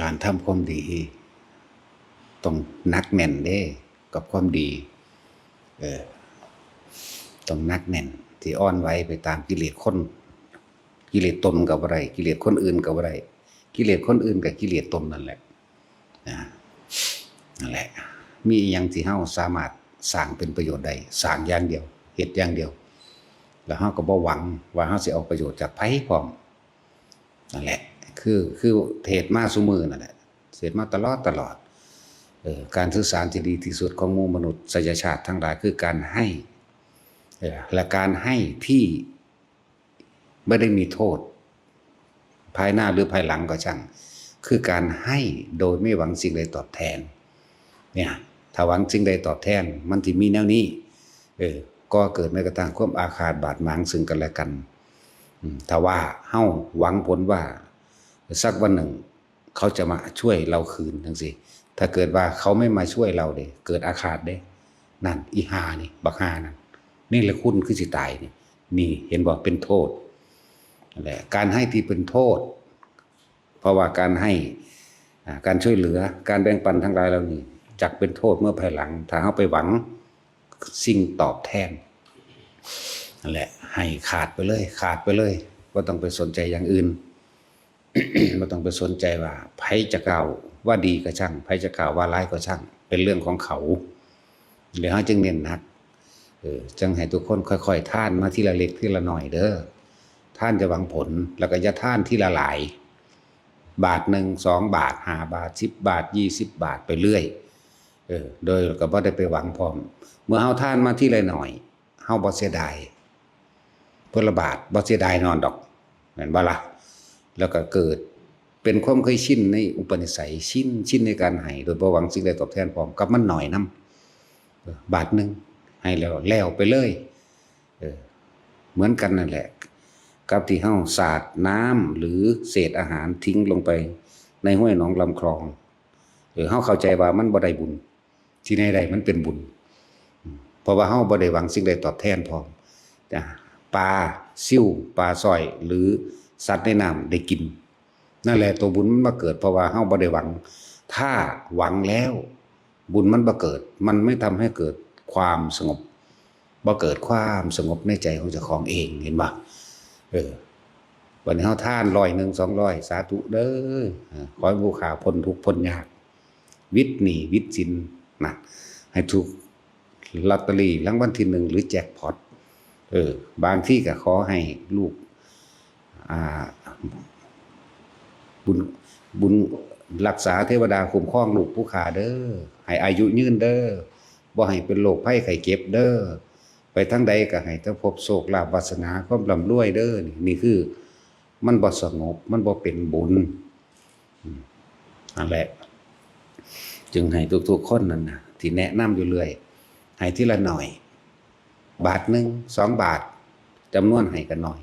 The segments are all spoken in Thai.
การทำความดีต้องหนักแน่นเด้กับความดีเออต้องหนักแน่นที่อ่อนไหวไปตามกิเลสคนกิเลสตนกับอะไรกิเลสคนอื่นกับอะไรกิเลสคนอื่นกับกิเลสตนนั่นแหละนั่นแหละมีอย่างที่เฮาสามารถสร้างเป็นประโยชน์ได้สร้างอย่างเดียวเฮ็ดอย่างเดียวแล้วเฮาก็บ่หวังว่าเฮาสิเอาประโยชน์จากไผพร้อมนั่นแหละคือเทศมาซุมื้อนั่นแหละเทศมาตลอดการสื่อสารที่ดีที่สุดของหมู่มนุษยชาติทั้งหลายคือการให้และการให้ที่ไม่ได้มีโทษภายหน้าหรือภายหลังก็ช่างคือการให้โดยไม่หวังสิ่งใดตอบแทนเนี่ยถ้าหวังสิ่งใดตอบแทนมันที่มีแนวนี้ก็เกิดในกระทั่งความอาฆาตบาดหมางซึ่งกันและกันถ้าว่าเฮาหวังผลว่าสักวันหนึ่งเขาจะมาช่วยเราคืนจังซี่ถ้าเกิดว่าเขาไม่มาช่วยเราเด้เกิดอาฆาตเด้นั่นอีหานี่บักหานั่นนี่แหละคุณคือสิตายนี่เห็นบ่เป็นโทษนั่นแหละการให้ที่เป็นโทษเพราะว่าการให้การช่วยเหลือการแบ่งปันทั้งหลายเหล่านี้จักเป็นโทษเมื่อภายหลังถ้าเฮาไปหวังสิ่งตอบแทนนั่นแหละให้ขาดไปเลยบ่ต้องไปสนใจอย่างอื่น บ่ต้องไปสนใจว่าไผจะกล่าวว่าดีก็ช่างไผจะกล่าวว่าร้ายก็ช่างเป็นเรื่องของเขาเดี๋ยวเฮาจึงเน้นหนักจังให้ทุกคนค่อยๆท่านมาทีละเล็กทีละน้อยเด้อท่านจะหวังผลแล้วก็อย่าท่านทีละหลายบาทนึง2 บาท5 บาท10 บาท20 บาทไปเรื่อยโดยก็บ่ได้ไปหวังพร้อมเมื่อเฮาท่านมาทีละหน่อยเฮาบ่เสียดายเพิ่นละบาทบ่เสียดายนอนดอกแม่นบ่ล่ะแล้วก็เกิดเป็นความเคยชินในอุปนิสัยชินในการให้โดยบ่หวังสิ่งใดตอบแทนพร้อมกับมันหน่อยนำบาทนึงให้แล้วไปเลยเหมือนกันนั่นแหละกับที่เฮาสาดน้ำหรือเศษอาหารทิ้งลงไปในห้วยหนองลำคลองเฮาเข้าใจว่ามันบ่ได้บุญที่ใดๆมันเป็นบุญเพราะว่าเฮาบ่ได้หวังสิ่งใดตอบแทนพร้อมปลาซิ่วปลาสร้อยหรือสัตว์ในน้ำได้กินนั่นแหละตัวบุญมันมาเกิดเพราะว่าเฮาบ่ได้หวังถ้าหวังแล้วบุญมันบ่เกิดมันไม่ทำให้เกิดความสงบบ่เกิดความสงบในใจของเจ้าของเองเห็นบ่วันนี้เฮาทาน100 200สาธุเด้อขอให้ผู้ข้าพ้นทุกข์พ้นยากวิตหนี้วิตสินนะให้ถูกลอตเตอรี่รางวัลที่1หรือแจ็คพอตบางที่ก็ขอให้ลูกบุญรักษาเทวดาคุ้มครองลูกผู้ข้าเด้อให้อายุยืนเด้อบ่ให้เป็นโรคภัยไข้เจ็บเด้อไปทางใดก็ให้แต่พบโชคลาภวาสนาความร่ำรวยเด้อนี่คือมันบ่สงบมันบ่เป็นบุญนั่นแหละจึงให้ทุกๆคนนั่นน่ะที่แนะนำอยู่เรื่อยให้ทีละหน่อยบาทนึง2 บาทจำนวนให้กันหน่อย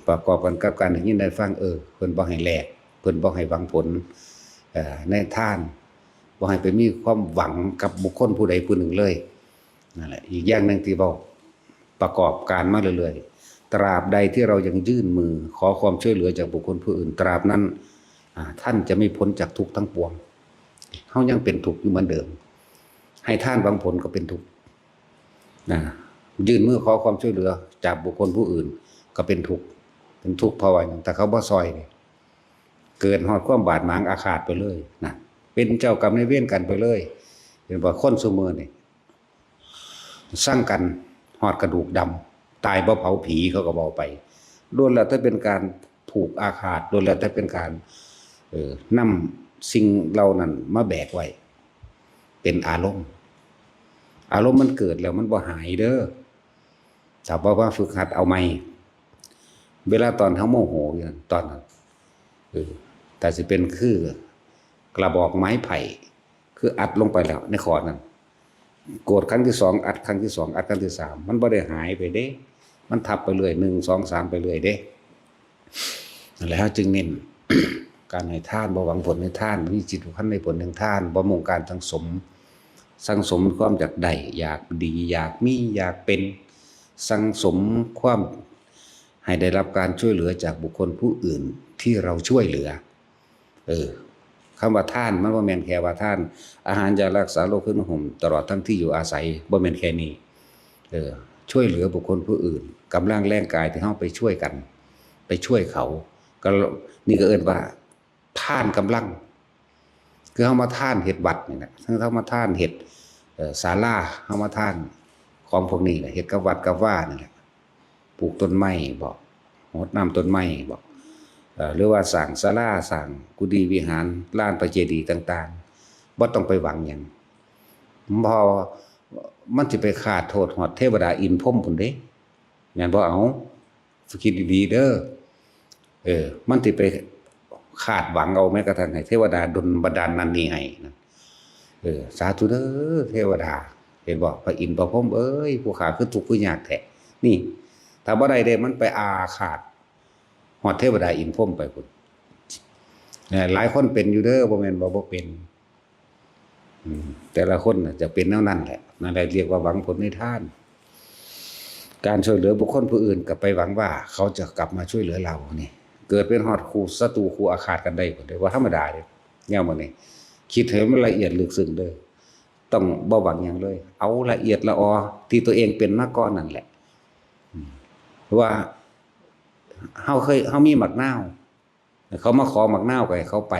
ประกอบกันกับการได้ยินได้ฟังเพิ่นบ่ให้แลกเพิ่นบ่ให้หวังผลในทานบ่ให้ไปมีความหวังกับบุคคลผู้ใดผู้หนึ่งเลยนั่นแหละอีกอย่างนึงที่บอกประกอบการมาเรื่อยๆตราบใดที่เรายังยื่นมือขอความช่วยเหลือจากบุคคลผู้อื่นตราบนั้นท่านจะไม่พ้นจากทุกข์ทั้งปวงเฮายังเป็นทุกข์อยู่เหมือนเดิมให้ท่านหวังผลก็เป็นทุกข์ยื่นมือขอความช่วยเหลือจากบุคคลผู้อื่นก็เป็นทุกข์เพราะว่าแต่เขาบ่ซอยนี่เกิดฮอดความบาดหมางอาฆาตไปเลยนะเป็นเจ้ากรรมนายเวรกันไปเลยเห็นว่าคนซุมื้อนี่สร้างกันฮอดกระดูกดำตายบ่เผาผีเขาก็เว้าไปล้วนแล้วแต่เป็นการผูกอาฆาตล้วนแล้วแต่เป็นการนำสิ่งเหล่านั้นมาแบกไว้เป็นอารมณ์มันเกิดแล้วมันบ่หายเด้อถ้าบ่ว่าฝึกหัดเอาใหม่เวลาตอนเฮาโมโหอยู่ตอนนั้นแต่สิเป็นคือกระบอกไม้ไผ่คืออัดลงไปแล้วในคอนั้นโกรธครั้งที่2อัดครั้งที่2อัดครั้งที่3มันบ่ได้หายไปเด้มันทับไปเรื่อย1 2 3ไปเรื่อยเด้นั่นแหละจึงเน้น การให้ทานบ่หวังผลในทานมีจิตพันในผลแห่งทานบ่มุ่งการสังสมความอยากได้อยากดีอยากมีอยากเป็นสังสมความให้ได้รับการช่วยเหลือจากบุคคลผู้อื่นที่เราช่วยเหลือ คำว่าทานมันบ่แม่นแค่ว่าทานอาหารยารักษาโรคเครื่องนุ่งห่มตลอดทั้งที่อยู่อาศัยบ่แม่นแค่นี้ช่วยเหลือบุคคลผู้อื่นกำลังแรงกายที่เฮาไปช่วยกันไปช่วยเขาก็นี่ก็เอิ้นว่าทานกำลังคือเฮามาทานเฮ็ดวัดนี่นะทั้งเฮามาทานเฮ็ดศาลาเฮามาทานของพวกนี้แหละเฮ็ดกับวัดกับว่านี่แหละปลูกต้นไม้บ่รดน้ำต้นไม้บ่หรือว่าสร้างศาลาสร้างกุฏิวิหารลานพระเจดีย์ต่างๆบ่ต้องไปหวังหยังพอมันสิไปคาดโทษฮอดเทวดาอินพรหมพุ่นเด้แม่นบ่เอาคิดดีๆเด้อมันสิไปคาดหวังเอาแม้กระทั่งให้เทวดาดลบันดาลนั่นนี่ให้นะสาธุเด้อเทวดาเห็นบ่พระอินทร์พระพรหมเอ้ยผู้ข้าคือทุกข์คือยากแท้นี่ถ้าบ่ได้เด้มันไปอาฆาตฮอดเทวดาอินพรหมไปพุ่นหลายคนเป็นอยู่เด้อบ่แม่นบ่เป็นแต่ละคนจะเป็นแนวนั้นแหละนั่นแหละเรียกว่าหวังผลในทานการช่วยเหลือบุคคลผู้อื่นก็ไปหวังว่าเขาจะกลับมาช่วยเหลือเรานี่เกิดเป็นฮอดคู่ศัตรูคู่อาฆาตกันได้พุ่นเด้อว่าธรรมดาเด้แนวมื้อนี้คิดให้มันละเอียดลึกซึ้งเด้อต้องบ่หวังหยังเลยเอาละเอียดละออที่ตัวเองเป็นมาก่อนนั่นแหละว่าเฮามีหมักนาวเขามาขอหมักนาวก็ให้เขาไป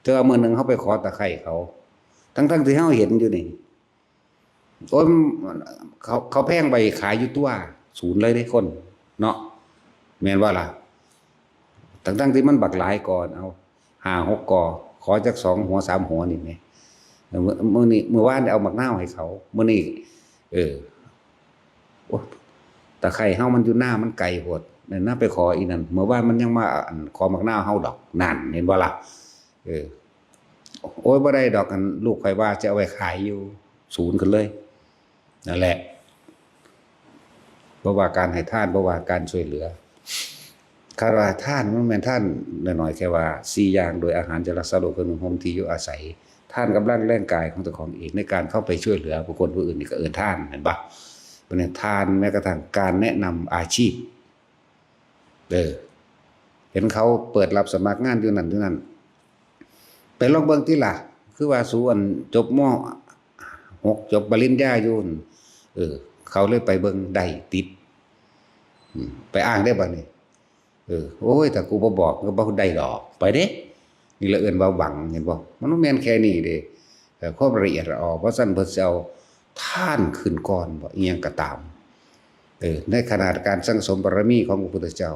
แต่ว่ามื้อนึงเฮาไปขอตะไคร้เขาทั้งที่เฮาเห็นอยู่นี่โอ้ยเขาแพงไปขายอยู่ตัวศูนย์เลยเด้คนเนาะแม่นว่าล่ะทั้งที่มันบักหลายก่อนเอา5-6กอขอจัก2หัว3หัวนี่แหมมื้อนี้มื้อวานเอาหมักนาวให้เขามื้อนี้โอ้ตะไคร้เฮามันอยู่หน้ามันไกลโพดนั่นน่ะไปขออีนั่นเมื่อวานมันยังมาขอหมักนาวเฮาดอกนั่นเห็นบ่ล่ะโอ้ยบ่ได้ดอกกันลูกข่อยว่าจะเอาไว้ขายอยู่ศูนย์ขึ้นเลยนั่นแหละบ่ว่าการให้ทานบ่ว่าการช่วยเหลือคาราทานมันแม่นทานน้อยๆแค่ว่า4อย่างโดยอาหารจะรักษาโรคเครื่องนุ่งห่มที่อยู่อาศัยทานกำลังแรงกายของเจ้าของเองในการเข้าไปช่วยเหลือบุคคลผู้อื่นนี่ก็เอิ้นทานเห็นบ่เป็นทานแม้กระทั่งการแนะนำอาชีพเห็นเขาเปิดรับสมัครงานอยู่นั่นไปลองเบิ่งติล่ะคือว่าสู่อันจบม.6 จบปริญญาอยู่เขาเลยไปเบิ่งได้ติดไปอ้างได้บ่นี่โอ้ยถ้ากูบ่บอกก็บ่ได้ดอกไปเด้นี่ละเอิ้นว่าหวังเห็นบ่มันบ่แม่นแค่นี้เด้ความละเอียดละออเพราะซั่นเพิ่นสิเอาทานขึ้นก่อนบ่อีหยังก็ตามในขณะการสั่งสมบารมีของพระพุทธเจ้า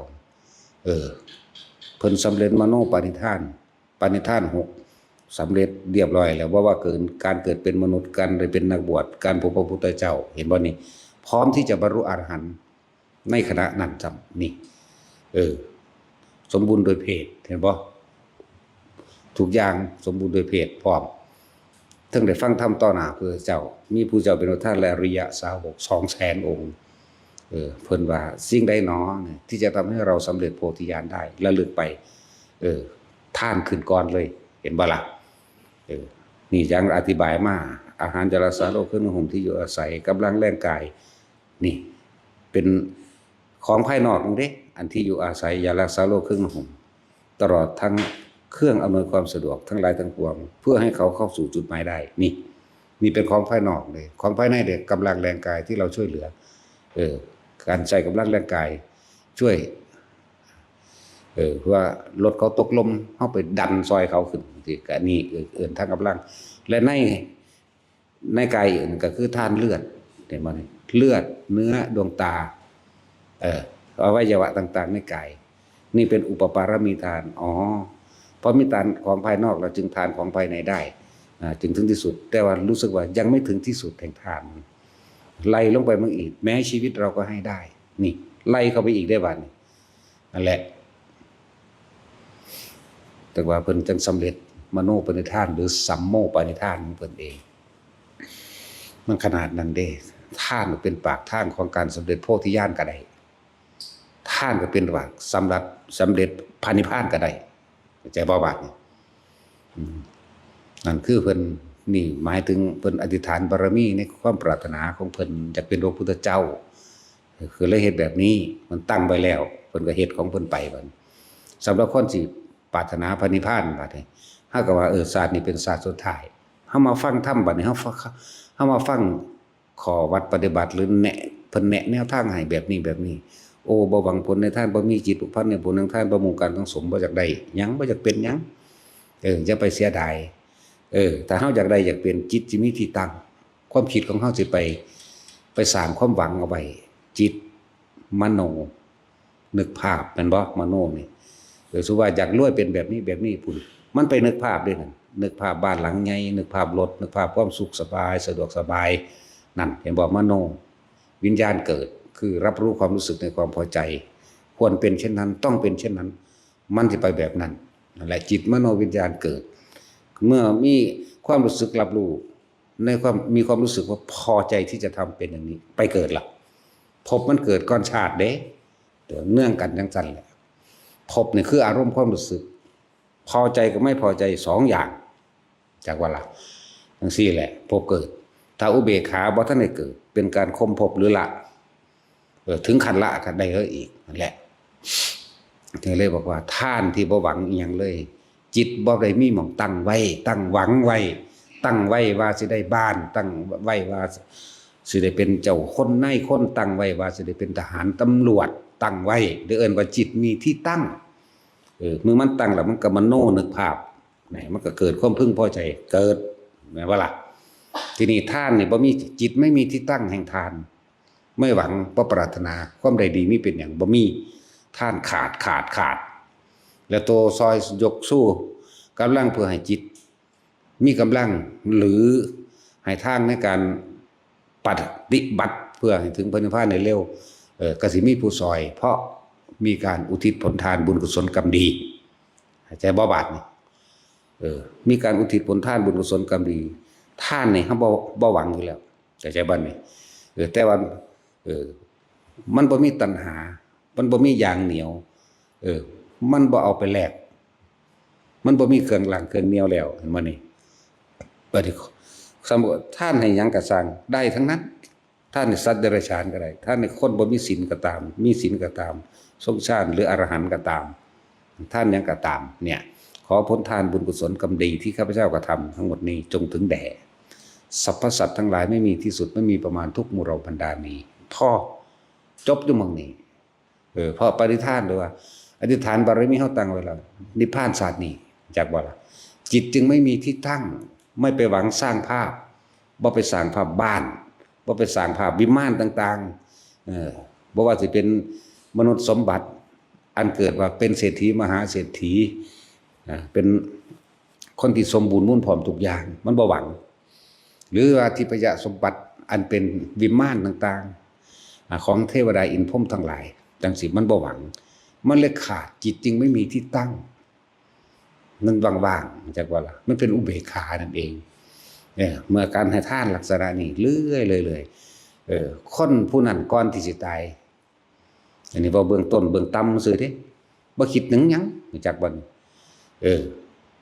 เพิ่นสำเร็จมโนปณิธาน6สำเร็จเรียบร้อยแล้วว่าการเกิดเป็นมนุษย์การได้เป็นนักบวชการพบพระพุทธเจ้าเห็นบ่นี่พร้อมที่จะบรรลุอรหันต์ในขณะนั้นจำนี่สมบูรณ์โดยเพศเห็นบ่ทุกอย่างสมบูรณ์โดยเพศพร้อมถึงได้ฟังธรรมต่อหน้าพระพุทธเจ้ามีผู้เจ้าเป็นท่านและอริยสาวก 200,000 องค์เพิ่นว่าสิ่งใดหนอที่จะทำให้เราสำเร็จโพธิญาณได้ระลึกไปท่านขึ้นก่อนเลยเห็นบ่ล่ะนี่อย่างอธิบายมาอาหารจะรักษาโรคเครื่องนุ่งห่มที่อยู่อาศัยกำลังแรงกายนี่เป็นของภายนอกนั่นเด้อันที่อยู่อาศัยยารักษาโรคเครื่องนุ่งห่มตลอดทั้งเครื่องอำนวยความสะดวกทั้งหลายทั้งปวงเพื่อให้เขาเข้าสู่จุดหมายได้นี่เป็นของภายนอกเลยของภายในเด็กกำลังแรงกายที่เราช่วยเหลือการใช้กำลังแรงกายช่วยว่ารถเขาตกลมเฮาไปดันซอยเขาขึ้นที่ก็นี่ทางกำลังและในกายอื่นก็คือทานเลือดเห็นบ่นี่เลือดเนื้อดวงตาอวัยวะต่างๆในกายนี่เป็นอุปปารมีทานเพราะมีทานของภายนอกเราจึงทานของภายในได้จึงถึงที่สุดแต่ว่ารู้สึกว่ายังไม่ถึงที่สุดแห่งทานไล่ลงไปมั่งอีกแม้ชีวิตเราก็ให้ได้นี่ไล่เข้าไปอีกได้บัดนี้นั่นแหละแต่ว่าเพิ่นจังสำเร็จมโนปณิธานหรือสัมโมปณิธานของเพิ่นเองมันขนาดนั้นเด้ท่านเป็นปากทางของการสำเร็จโพธิญาณก็ได้ท่านก็เป็นปากสำเร็จพระนิพพานก็ได้ใจบ่บาดนี่นั่นคือเพิ่นนี่หมายถึงเพิ่นอธิษฐานบารมีในความปรารถนาของเพิ่นอยากเป็นพระพุทธเจ้าคือเลยเฮ็ดแบบนี้มันตั้งไว้แล้วเพิ่นก็เฮ็ดของเพิ่นไปบัดสำหรับคนที่ปรารถนาพระนิพพานบัดนี้ เฮาก็ว่าศาสตร์นี้เป็นศาสตร์สุดท้ายเฮามาฟังธรรมบัดนี้เฮามาฟังข้อวัดปฏิบัติหรือแนะเพิ่นแนะแนวทางให้แบบนี้โอ้บ่หวังผลในทานบ่มีจิตอุพันในผลทางทานบ่มุ่งการสังสมบ่อยากได้หยังบ่อยากเป็นหยังอย่าไปเสียดายถ้าเฮาอยากได้อยากเป็นจิตสิมีที่ตั้งความคิดของเฮาสิไปสร้างความหวังเอาไว้จิตมโนนึกภาพแม่นบ่มโนนี่สมมุติว่าอยากรวยเป็นแบบนี้พุ่นมันไปนึกภาพด้วยนั่นนึกภาพบ้านหลังใหญ่นึกภาพรถนึกภาพความสุขสบายสะดวกสบายนั่นเห็นบ่มโนวิญญาณเกิดคือรับรู้ความรู้สึกในความพอใจควรเป็นเช่นนั้นต้องเป็นเช่นนั้นมันสิไปแบบนั้นนั่นแหละจิตมโนวิญญาณเกิดเมื่อมีความรู้สึกรับรู้ในความมีความรู้สึกว่าพอใจที่จะทำเป็นอย่างนี้ไปเกิดล่ะภพมันเกิดก่อนชาติเด้เนื่องกันจังซั่นแหละภพนี่คืออารมณ์ความรู้สึกพอใจกับไม่พอใจ2อย่างจากว่าล่ะจังซี่แหละภพเกิดถ้าอุเบกขาบ่ทันได้เกิดเป็นการข่มภพหรือละถึงขั้นละกันได้อีกนั่นแหละถึงเลยบอกว่าท่านที่บ่หวังอีหยังเลยจิตบ่ได้มีหม่องตั้งไว้ตั้งหวังไว้ตั้งไว้ว่าสิได้บ้านตั้งไว้ว่าสิได้เป็นเจ้าคนนายคนตั้งไว้ว่าสิได้เป็นทหารตำรวจตั้งไว้หรือเอิ้นว่าจิตมีที่ตั้งเมื่อมันตั้งแล้วมันก็มโนนึกภาพมันก็เกิดความพึงพอใจเกิดแม่นว่าล่ะทีนี้ทานนี่บ่มีจิตไม่มีที่ตั้งแห่งทานไม่หวังบ่ปรารถนาความใดดีมีเป็นหยังบ่มีท่านขาดแล้วตัวซอยยกสู้กำลังเพื่อให้จิตมีกำลังหรือให้ทางในการปฏิบัติเพื่อให้ถึงพระนิพพานในเร็วก็สิมีผู้ซอยเพราะมีการอุทิศผลทานบุญกุศลกรรมดีใจบ่บาดนี่มีการอุทิศผลทานบุญกุศลกรรมดีท่านนี่เฮาบ่หวังอยู่แล้วใจบ่นี่แต่ว่ามันบ่มีตัณหามันบ่มีอย่างเหนียวมันบ่เอาไปแลกมันบ่มีเครื่องหลังเครื่องเหนียวแล้วเห็นบ่นี่บัดนี้สมมุติท่านให้หยังก็สร้างได้ทั้งนั้นท่านนี่สัตว์เดรัจฉานก็ได้ท่านนี่คนบ่มีศีลก็ตามมีศีลก็ตามสงฆ์ชาติหรืออรหันต์ก็ตามท่านหยังก็ตามเนี่ยขอผลทานบุญกุศลกรรมดีที่ข้าพเจ้ากระทำทั้งหมดนี้จงถึงแด่สรรพสัตว์ทั้งหลายไม่มีที่สุดไม่มีประมาณทุกหมู่เราบรรดานี้พ่อจบอยู่หม้องนี้พอปฏิทานหรือว่าอธิษฐานบารมีเฮาตั้งไว้แล้วนิพพานชาตินี้จักบ่ล่ะจิตจึงไม่มีที่ตั้งไม่ไปหวังสร้างภาพบ่ไปสร้างภาพบ้านบ่ไปสร้างภาพวิมานต่างๆบ่ว่าสิเป็นมนุษย์สมบัติอันเกิดว่าเป็นเศรษฐีมหาเศรษฐีเป็นคนที่สมบูรณ์มุ่นพร้อมทุกอย่างมันบ่หวังหรือว่าทิพยสมบัติอันเป็นวิมานต่างๆของเทวดาอินทร์พรหมทั้งหลายจังสิมันบ่หวังมันเลยขาดจิตจริงไม่มีที่ตั้งมันว่างๆจักว่าล่ะมันเป็นอุเบกขานั่นเองเมื่อการให้ทานลักษณะนี้เรื่อยเลยคนผู้นั้นก่อนที่สิตายอันนี้บ่เบื้องต้นเบื้องต่ำซื่อเด้บ่คิดถึงหยังจักบ่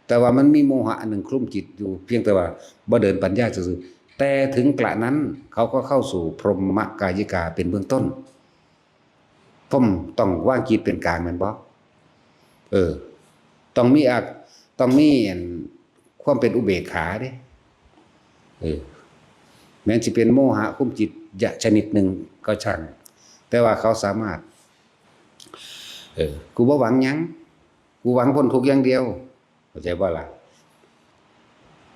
แต่ว่ามันมีโมหะอันหนึ่งคลุมจิตอยู่เพียงแต่ว่าบ่เดินปัญญาซื่อแต่ถึงกระนั้นเขาก็เข้าสู่พรหมกายิกาเป็นเบื้องต้นผมต้องวางจิตเป็นกลางแม่นบ่ต้องมีความเป็นอุเบกขาเด้แม้จะเป็นโมหะคุมจิตชนิดหนึ่งก็ช่างแต่ว่าเขาสามารถกูบ่หวังหยังกูหวังพ้นทุกข์อย่างเดียวเข้าใจบ่ล่ะ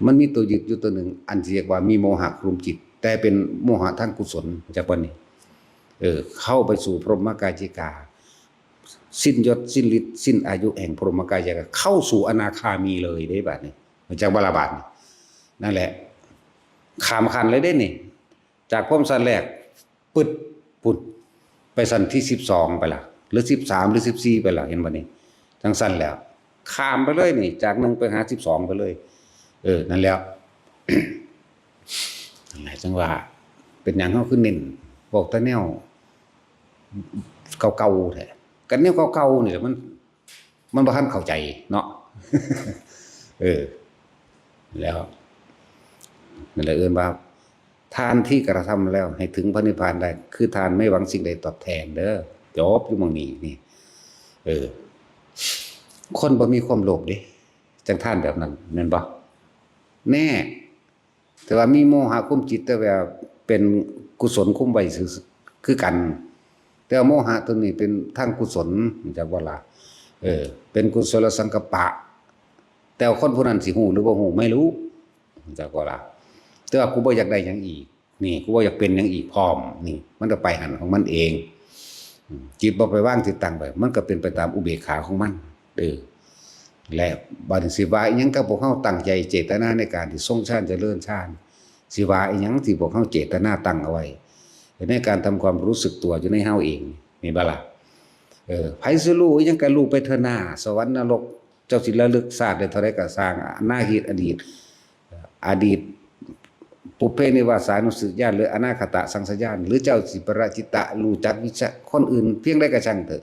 มันมีตัวยึดอยู่ตัวหนึ่งอันเรียกว่ามีโมหะคลุมจิตแต่เป็นโมหะทางกุศลจากวันนี้เข้าไปสู่พรหมกายิกาสิ้นยศสิ้นฤทธิ์สิ้นอายุแห่งพรหมกายิกาเข้าสู่อนาคามีเลยได้บัดนี้จากบาลบาทนั่นแหละขามคันเลยได้นี่จากพรหมสั้นแรกปึ๊ดปุดไปสั้นที่12ไปล่ะหรือ13หรือ14ไปล่ะเห็นบ่นี่จังสั้นแล้วข้ามไปเลยนี่จาก1ไปหา12ไปเลยนั่นแล้ว นั่นแหละจังว่าเป็นหยังเฮาคือเน้นบอกแต่แนวเก่าๆแท้กันแนวเก่าๆนี่มันบ่ทันเข้าใจเนาะ แล้วนั่นแหละว่าทานที่กระทำแล้วให้ถึงพระนิพพานได้คือทานไม่หวังสิ่งใดตอบแทนเด้อจบอยู่หม้องนี้นี่คนบ่มีความโลภเด้ จังท่านแบบนั้นแม่นบ่แน่แต่ว่ามีโมหะคุมจิตแต่ว่าเป็นกุศลคุมไว้คือกันแต่โมหะตัวนี้เป็นทางกุศลจักว่าล่ะเป็นกุศลสังกัปปะแต่คนผู้นั้นสิฮู้หรือบ่ฮู้ไม่รู้จักว่าล่ะแต่ว่ากูบ่อยากได้หยังอีกนี่กูบ่อยากเป็นหยังอีกพร้อมนี่มันก็ไปหันของมันเองจิตบ่ไปว่างจิตตั้งไปมันก็เป็นไปตามอุเบกขาของมันและบาดสิว่าอีหยังก็พวกเฮาตั้งใจเจตนาในการที่ทรงฌานเจริญฌานสิว่าอีหยังที่พวกเฮาเจตนาตั้งเอาไว้ในการทำความรู้สึกตัวอยู่ในเฮาเองนี่บ่ล่ะไผสิรู้อีหยังก็รู้ไปเถอะหน้าสวรรค์นรกเจ้าสิระลึกชาติได้เท่าใดก็สร้างอนาคตอดีตปุเพนิวาสานุสติญาณหรืออนาคตสังสญาณหรือเจ้าสิปรจิตตะรู้จักวิชาคนอื่นเพียงใดก็ช่างเถอะ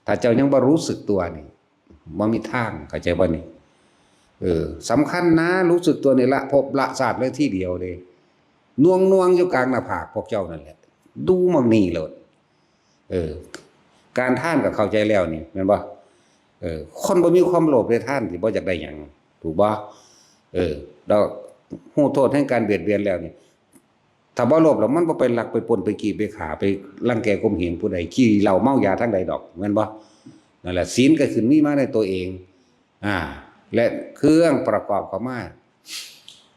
ถ้าเจ้ายังบ่รู้สึกตัวนี่บ่มีทางเข้าใจบ่นี่สำคัญนะรู้สึกตัวนี่ละพบละศาสตร์เลยที่เดียวเลยน่วงอยู่กลางหน้าผากพวกเจ้านั่นแหละดูมันนี่เลยการท่านก็เข้าใจแล้วนี่แม่นบ่คนบ่มีความโลภในท่านสิบ่อยากได้หยังถูกบ่เราฮู้โทษแห่งการเบียดเบียนแล้วนี่ถ้าบ่โลภแล้วมันบ่ไปลักไปปล้นไปกี้ไปฆ่าไปรังแกข่มเหงผู้ใดขี้เหล้าเมายาทั้งใดดอกแม่นบ่นั่นแหละศีลก็ขึ้นมีมาในตัวเองและเครื่องประกอบเข้ามา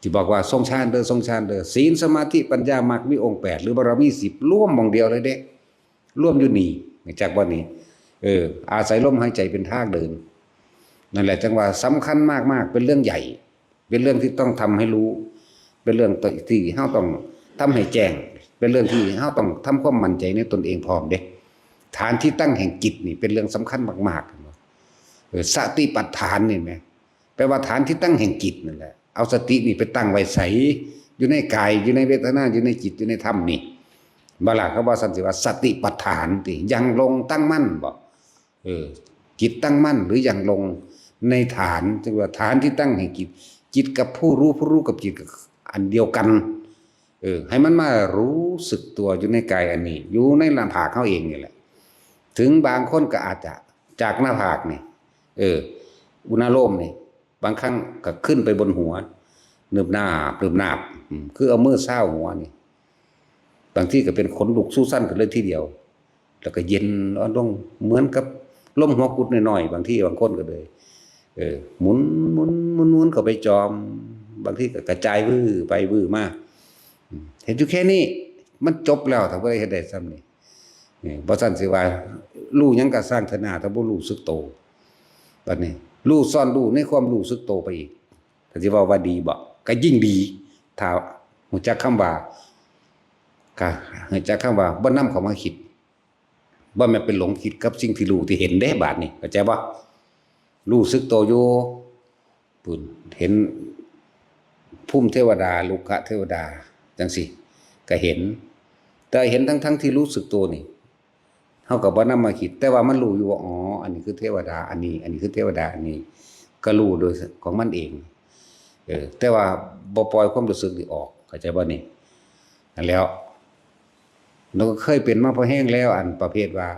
ที่บอกว่าทรงฌานเด้อทรงฌานเด้อศีลสมาธิปัญญามรรคมีองค์8หรือบารมี10ร่วมหม่องเดียวเลยเด้ร่วมอยู่นี่จากบ่นี้อาศัยลมหายใจเป็นทางเดินนั่นแหละจังว่าสำคัญมากๆเป็นเรื่องใหญ่เป็นเรื่องที่ต้องทำให้รู้เป็นเรื่องที่เฮาต้องทำให้แจ้งเป็นเรื่องที่เฮาต้องทำความมั่นใจในตนเองพร้อมเด้ฐานที่ตั้งแห่งจิตนี่เป็นเรื่องสำคัญมากๆสติปัฏฐานนี่แหมแปลว่าฐานที่ตั้งแห่งจิตนั่นแหละเอาสตินี่ไปตั้งไว้ใสอยู่ในกายอยู่ในเวทนาอยู่ในจิตอยู่ในธรรมนี่บาลาเขาว่าสันสิว่าสติปัฏฐานติยังลงตั้งมั่นบ่จิตตั้งมั่นหรือยังลงในฐานจึงว่าฐานที่ตั้งแห่งจิตกับผู้รู้กับจิตอันเดียวกันให้มันมารู้สึกตัวอยู่ในกายอันนี้อยู่ในหน้าผากเขาเองนี่แหละถึงบางคนก็อาจจะจากหน้าผากนี่อุณโลมนี่บางครั้งก็ขึ้นไปบนหัวเนิบหน้าคือเอามือเศร้าหัวนี่บางที่ก็เป็นขนลุกสู้สั้นกันเลยทีเดียวแล้วก็เย็นอ่อนลงเหมือนกับลมหัวกุดหน่อยๆบางที่บางคนก็เลยหมุนเข้าไปจอมบางที่ก็กระจายวื้อไปวื้อมาเห็นอยู่แค่นี้มันจบแล้วถ้าบ่ได้เฮ็ดได้ซ้ำนี่บ่ซั่นสิว่ารู้หยังก็สร้างธนาถ้าบ่รู้สึกโตบัดนี้รู้ซ่อนรู้ในความรู้สึกโตไปอีกถ้าสิว่าดีบ่ก็ยิ่งดีถ้ารู้จักคำว่าก็รู้จักคำว่าบ่นำเข้ามาคิดบ่แม่นเป็นหลงคิดกับสิ่งที่รู้ที่เห็นเด้บาดนี้เข้าใจบ่รู้สึกโตอยู่ปุ่นเห็นภูมิเทวดาลูกะเทวดาจังซี่ก็เห็นแต่เห็นทั้งที่รู้สึกตัวนี่เฮาก็บ่นำมาคิดแต่ว่ามันรู้อยู่ว่าอ๋ออันนี้คือเทวดาอันนี้คือเทวดาอันนี้ก็รู้โดยของมันเองแต่ว่าบ่ปล่อยความรู้สึกนี่ออกเข้าใจบ่นี่นั่นแล้วเราก็เคยเป็นมาพอแห้งแล้วอันประเภทว่า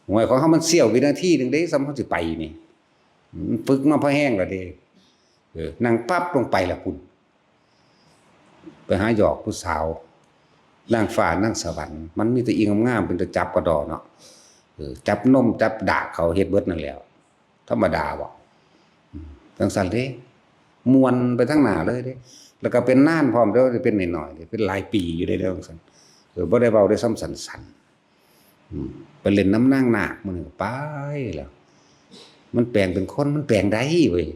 หวยของเฮามันเสี้ยววินาทีนึงเด้ซ้ำเฮาสิไปนี่ฝึกมาพอแห้งแล้วเด้นั่งปั๊บลงไปแล้วคุณไปหาหยอกผู้สาวนางฟ้านางสวรรค์มันมีแต่อีงามๆเป็นตะจับกระดอเนาะจับนมจับดากเขาเฮ็ดเบิดนั่นแล้วธรรมดาบ่จังซั่นเด้มวนไปทั้งหน้าเลยเด้แล้วก็เป็นน่านพร้อมเด้อเป็นน้อยๆเด้เป็นหลายปีอยู่ได้เด้จังซั่นบ่ได้เว้าได้ซ้ำสั้นๆไปเล่นน้ำนางนาคมื้อนึงไปแล้วมันแปลงเป็นคนมันแปลงได้เว้ย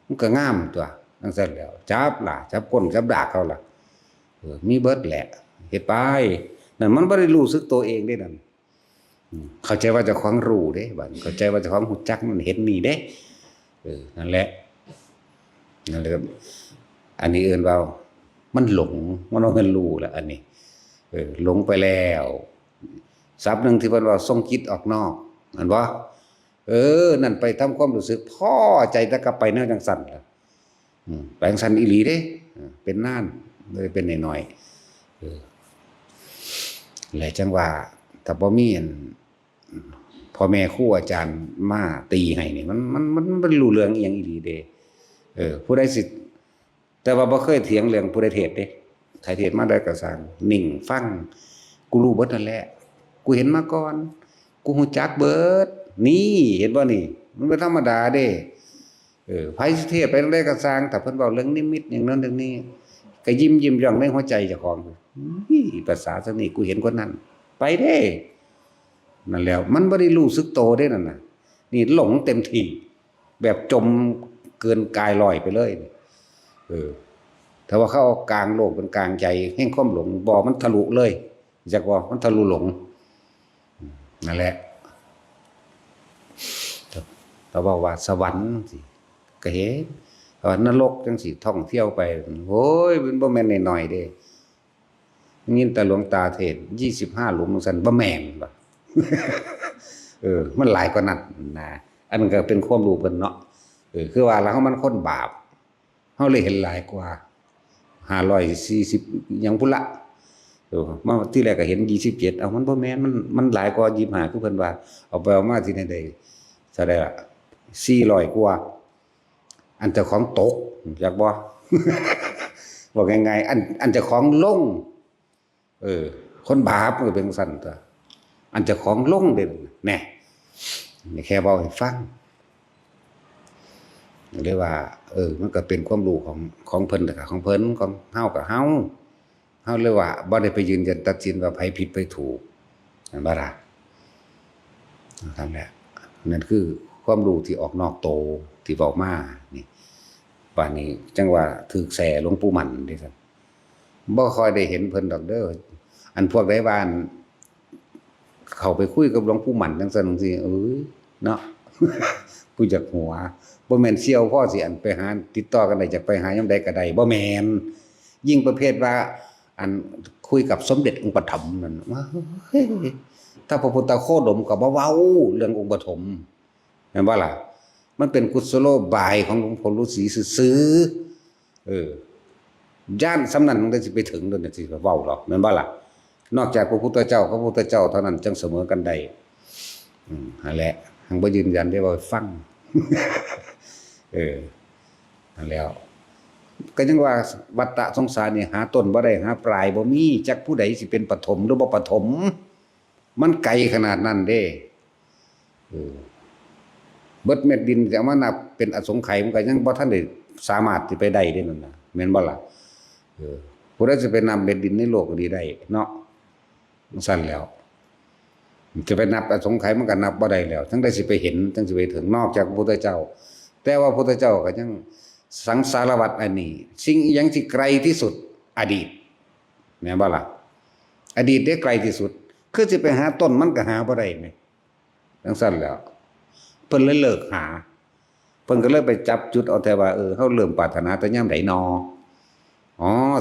มันก็งามตัวจังซั่นแล้วจับล่ะจับก้นจับดากเขาล่ะมีเบิดแหละเฮ็ดไปนั่นมันบ่ได้รู้สึกตัวเองเด้นั่นเข้าใจว่าเจ้าของรู้เด้บัดเข้าใจว่าเจ้าของฮู้จักมันเห็นนี่เด้นั่นแหละอันนี้เอิ้นว่ามันหลงมันบ่แม่นรู้แล้วอันนี้หลงไปแล้วศัพท์นึงที่เพิ่นว่าส่งจิตออกนอกอันบ่นั่นไปทำความรู้สึกพอใจแต่กลับไปแนวจังซั่นล่ะแปลงซั่นอีหลีเด้เป็นน่านเลยเป็นน้อยๆและจังว่าถ้าบ่มีอันพ่อแม่ครูอาจารย์มาตีให้นี่มันรู้เรื่องอีหยังอีหลีเด้ ผู้ใดสิแต่ว่าบ่เคยเถียงเรื่องผู้ใดเทศเด้ใครเทศมาได้ก็สร้างนิ่งฟังกูรู้เบิดนั่นแหละกูเห็นมาก่อนกูฮู้จักเบิดนี่เห็นบ่นี่มันบ่ธรรมดาเด้ไผสิเทศไปได้ก็สร้างแต่เพิ่นเว้าเรื่องนิมิตอย่างนั้นเรื่องนี้ก็ยิ้มย่องในหัวใจเจ้าของภาษาซะนี่กูเห็นคนนั้นไปเด้นั่นแล้วมันบ่ได้รู้สึกโตเด้นั่นน่ะนี่หลงเต็มที่แบบจมเกินกายลอยไปเลยถ้าว่าเขากลางโลกเป็นกลางใจแห่งความหลงบ่มันทะลุเลยจักว่ามันทะลุหลงนั่นแหละแต่ว่าสวรรค์สิก็เห็นว่านรกจังสิท่องเที่ยวไปโอ้ยมันบ่แม่นน้อยๆเด้ยินแต่หลวงตาเทศน์25หลุมซั่นบ่แม่นบ่ มันหลายกว่านั้นนะอันนั้นก็เป็นความรู้เพิ่นเนาะคือว่าแล้วมันคนบาปเฮาเลยเห็นหลายกว่า540ยังพุ่นละมาที่แรกก็เห็น27เอามันบ่แม่นมันหลายกว่า25คือเพิ่นว่าเอาไปเอามาที่ไหนได้แสดงว่า400กว่าอันเจ้าของตกอยากบ่ บอกง่ายๆอันเจ้าของลงคนบาปก็เป็นซั่นตัวอันเจ้าของลงเด้แน่นี่แค่เว้าให้ฟังเรียกว่ามันก็เป็นความรู้ของเพิ่นแต่ของเพิ่นของเฮากับเฮาเรียกว่าบ่ได้ไปยืนยันตัดสินว่าไผผิดไผถูกนั่นบ่ล่ะนั่นแหละนั่นคือความรู้ที่ออกนอกโตที่เว้ามานี่ป่านนี้จังว่าถูกแส่หลวงปู่หมันดิซั่นบ่ค่อยได้เห็นเพิ่นดอกเด้ออันพวกใดบ้านเข้าไปคุยกับหลวงปู่หมันจังซั่นจังซี่เนาะ กูจักหัวบ่แม่นเสี่ยวพ่อสิอันไปหาติดต่อกันได้จักไปหายามใดก็ได้บ่แม่นยิ่งประเภทว่าอันคุยกับสมเด็จองค์ปฐมนั่นว่าถ้าพระพุทธโคดมก็บ่เว้าเรื่ององค์ปฐมแม่นบ่ล่ะมันเป็นกุศโลบายของหลวงพ่อฤาษีซื่อๆย่านสำนั้นมันก็สิไปถึงโดนสิเว้าหรอกแม่นบ่ล่ะนอกจากพระพุทธเจ้าพระพุทธเจ้าเท่านั้นจึงเสมอกันได้นั่นแหละหังบ่ยืนยันได้ว่าฟัง นั่นแล้วก็ยังว่าวัฏฏะสงสารนี่หาต้นบ่ได้หาปลายบ่มีจักผู้ใดสิเป็นปฐมหรือบ่ปฐมมันไกลขนาดนั้นเด้เบิดเม็ดดินจะมานับเป็นอสงไขยมันก็ยังบ่ทันได้สามารถสิไปได้เด้นั่นน่ะแม่นบ่ล่ะผู้ใดสิไปนำเม็ดดินในโลกนี้ได้เนาะสั่นแล้วจะไปนับอสงไขยมันก็นับบ่ได้แล้วทั้งได้สิไปเห็นทั้งสิไปถึงนอกจากพระพุทธเจ้าแต่ว่าพระพุทธเจ้าก็ยังสังสารวัฏอันนี้สิ่งอีหยังที่ไกลที่สุดอดีตแม่นบ่ล่ะอดีตได้ไกลที่สุดคือสิไปหาต้นมันก็หาบ่ได้แม่จังซั่นแล้วเพิ่นเลยเลิกหาเพิ่นก็เลยไปจับจุดเอาแต่ว่าเฮาเริ่มปรารถนาแต่ยามใดนอ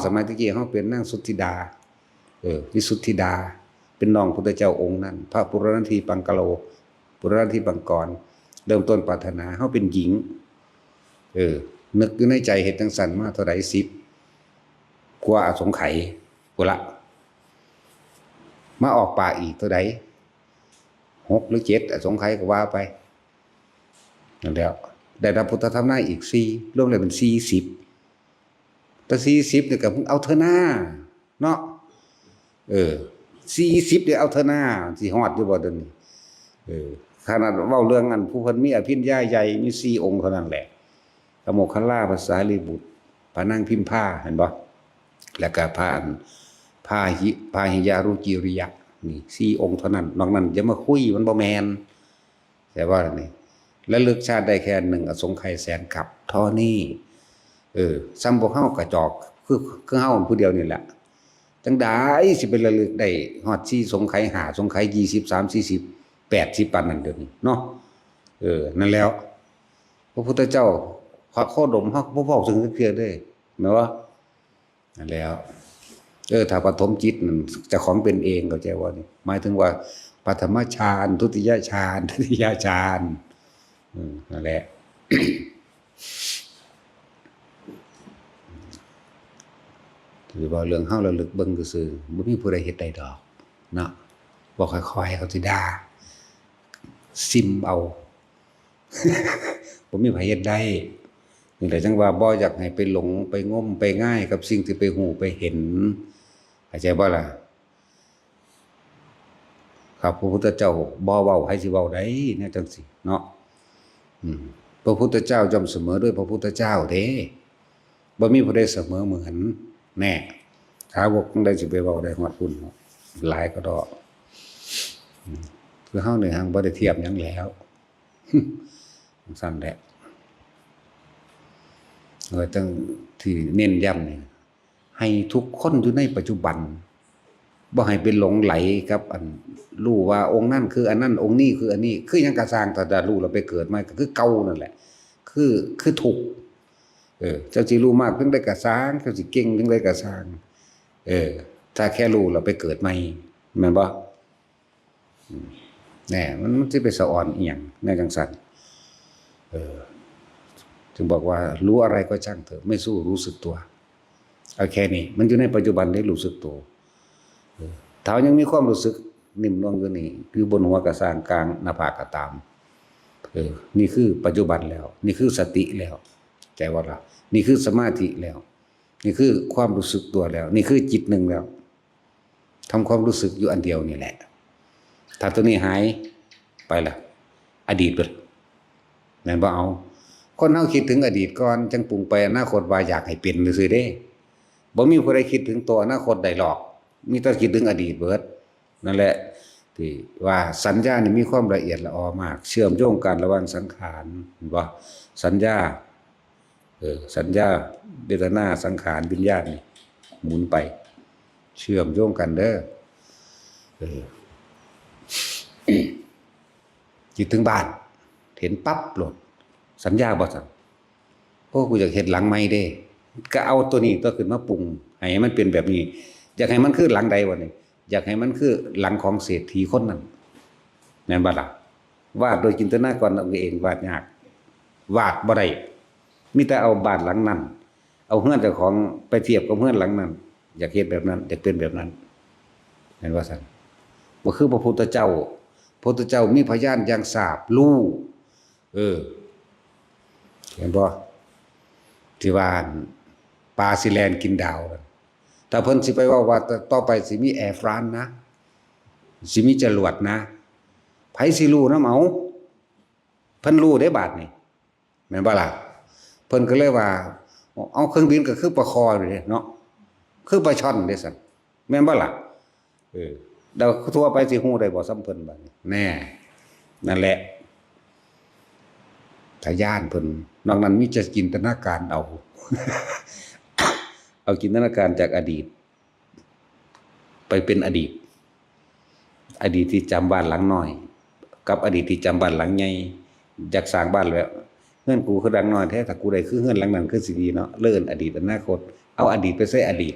สมัยตะกี้เฮาเป็นนางสุทธิดาวิสุทธิดาเป็นน้องพุทธเจ้าองค์นั้นพระปุรณันธีปังกะโลปุรณันธีปังกรเริ่มต้นปรารถนาเฮาเป็นหญิงนึกอยู่ในใจเฮ็ดจังซั่นมาเท่าใด10กว่าอสงไขยพุ่นละมาออกป่าอีกเท่าใด6หรือ7อสงไขยก็ว่าไปนั่นแล้วได้รับพุทธธรรมนายอีก4รวมแล้วเป็น40แต่40นี่ก็เอาเถอะหน้าเนาะ40เดี๋ยวเอาเถอะหน้าสิฮอดอยู่บ่เดี๋ยวนี้ขนาดเว้าเรื่องอันผู้เพิ่นมีอภิญญาใหญ่มี4องค์เท่านั้นแหละพระโมคคัลลาพระสารีบุตรพระนางพิมพาเห็นบ่แล้วก็พาหิยารุจิริยะนี่4องค์เท่านั้นนอกนั้นอย่ามาคุยมันบ่แม่นแต่ว่านี่ระลึกชาติได้แค่1อสงไขยแสนกับเท่านี้ซ้ำพวกเฮากระจอกคือเฮาผู้เดียวนี่แหละจังได๋สิไประลึกได้ฮอด4สงไขย5สงไขย20 30 40 80ปานนั้นเดี๋ยวนี้เนาะนั่นแล้วพระพุทธเจ้าพระโคดมเฮาบ่เว้าถึงเทื่อเด้แม่นบ่นั่นแล้วถ้าปฐมจิตนั่นเจ้าของเป็นเองเข้าใจว่านี่หมายถึงว่าปฐมฌานทุติยฌานตติยฌานนั่นแหละ หรือว่าเรื่องเฮาระลึกเบิ่งซื่อๆบ่มีผู้ใดเฮ็ดได้ดอกเนาะบ่ค่อยๆเขาสิด่าซิมเอา บ่มีไผเฮ็ดได้ นี่แหละจังว่าบ่อยากให้ไปหลงไปงมไปง่ายกับสิ่งที่ไปหูไปเห็นเข้าใจบ่ล่ะครับพระพุทธเจ้าบ่เว้าให้สิเว้าได้แนวจังซี่เนาะพระพุทธเจ้าย่อมเสมอด้วยพระพุทธเจ้าเด้บ่มีผู้ใดเสมอเหมือนแน่สาวกจังได๋สิไปเว้าได้ฮอดพุ่นหลายก็ดอกคือเฮานี่หังบ่ได้เทียบหยังแล้วสั่นแหละต้องที่เน้นย้ำนี่ให้ทุกคนอยู่ในปัจจุบันบ่ให้เป็นหลงไหลครับอันรู้ว่าองค์นั่นคืออันนั้นองค์นี้คืออันนี้คือหยังกะสร้างถ้าจะรู้เราไปเกิดมาก็คือเก่านั่นแหละคือถูกเจ้าสิรู้มากเพิ่งได้กะสร้างเจ้าสิเก่งเพิ่งได้กะสร้างถ้าแค่รู้เราไปเกิดใหม่แม่นบ่แน่มันสิไปสะอ่อนอีหยังในจังซั่นจึงบอกว่ารู้อะไรก็ช่างเถอะไม่สู้รู้สึกตัวเอาแค่นี้มันอยู่ในปัจจุบันได้รู้สึกตัวถ้ายังมีความรู้สึกนิ่มนวลอยู่นี่คือบนหัวกระสร้างกลางหน้าผากก็ตามนี่คือปัจจุบันแล้วนี่คือสติแล้วใจว่าล่ะนี่คือสมาธิแล้วนี่คือความรู้สึกตัวแล้วนี่คือจิตหนึ่งแล้วทำความรู้สึกอยู่อันเดียวนี่แหละถ้าตัวนี้หายไปล่ะอดีตไปแม่นบ่เอาคนเฮาคิดถึงอดีตก่อนจังปรุงไปอนาคตว่าอยากให้เป็นซื่อๆเด้บ่มีผู้ใดคิดถึงตัวอนาคตได้หรอกมีแต่คิดถึงอดีตเบิดนั่นแหละที่ว่าสัญญานี่มีความละเอียดละออมากเชื่อมโยงกันระหว่างสังขารเห็นบ่สัญญาสัญญาเวทนาสังขารวิญญาณนี่หมุนไปเชื่อมโยงกันเด้อคิดถึงบ้านเห็นปั๊บโหลดสัญญาบ่สั่งโอ้กูอยากเฮ็ดหลังใหม่เด้ก็เอาตัวนี้ตัวขึ้นมาปรุงให้มันเป็นแบบนี้อยากให้มันคือหลังใดวะนี่อยากให้มันคือหลังของเศรษฐีคนนั้นแม่นบ่ล่ะวาดโดยจินตนาการเอาเองวาดยากวาดบ่ได้มีแต่เอาบ้านหลังนั้นเอาเฮือนเจ้าของไปเทียบกับเฮือนหลังนั้นอยากเฮ็ดแบบนั้นอยากเป็นแบบนั้นแม่นว่าซั่นบ่คือพระพุทธเจ้าพระพุทธเจ้ามีพยานอย่างทราบรู้เห็นบ่ที่ว่าปลาสิแลนกินดาวถ้าเพิ่นสิไปว่าต่อไปสิมีแอร์ฟรานซ์นะสิมีจรวดนะไผสิรู้นำเอาเพิ่นรู้ได้บาดนี่แม่นบ่ล่ะเพิ่นก็เลยว่าเอาเครื่องบินก็คือปลาคอนี่เนาะคือปลาช่อนเด้ซั่นแม่นบ่ล่ะดาวทั่วไปสิฮู้ได้บ่ซ้ำเพิ่นบัดนี้แน่นั่นแหละทะยานเพิ่นนอกนั้นมีจะจินตนาการเอา เอาจินตนาการจากอดีตไปเป็นอดีตที่จำบ้านหลังน้อยกับอดีตที่จำบ้านหลังใหญ่อยากสร้างบ้านแล้วเฮือนกูคือหลังน้อยแท้ถ้ากูได้คือเฮือนหลังนั้นคือสิดีเนาะเลื่อนอดีตอนาคตเอาอดีตไปใส่อดี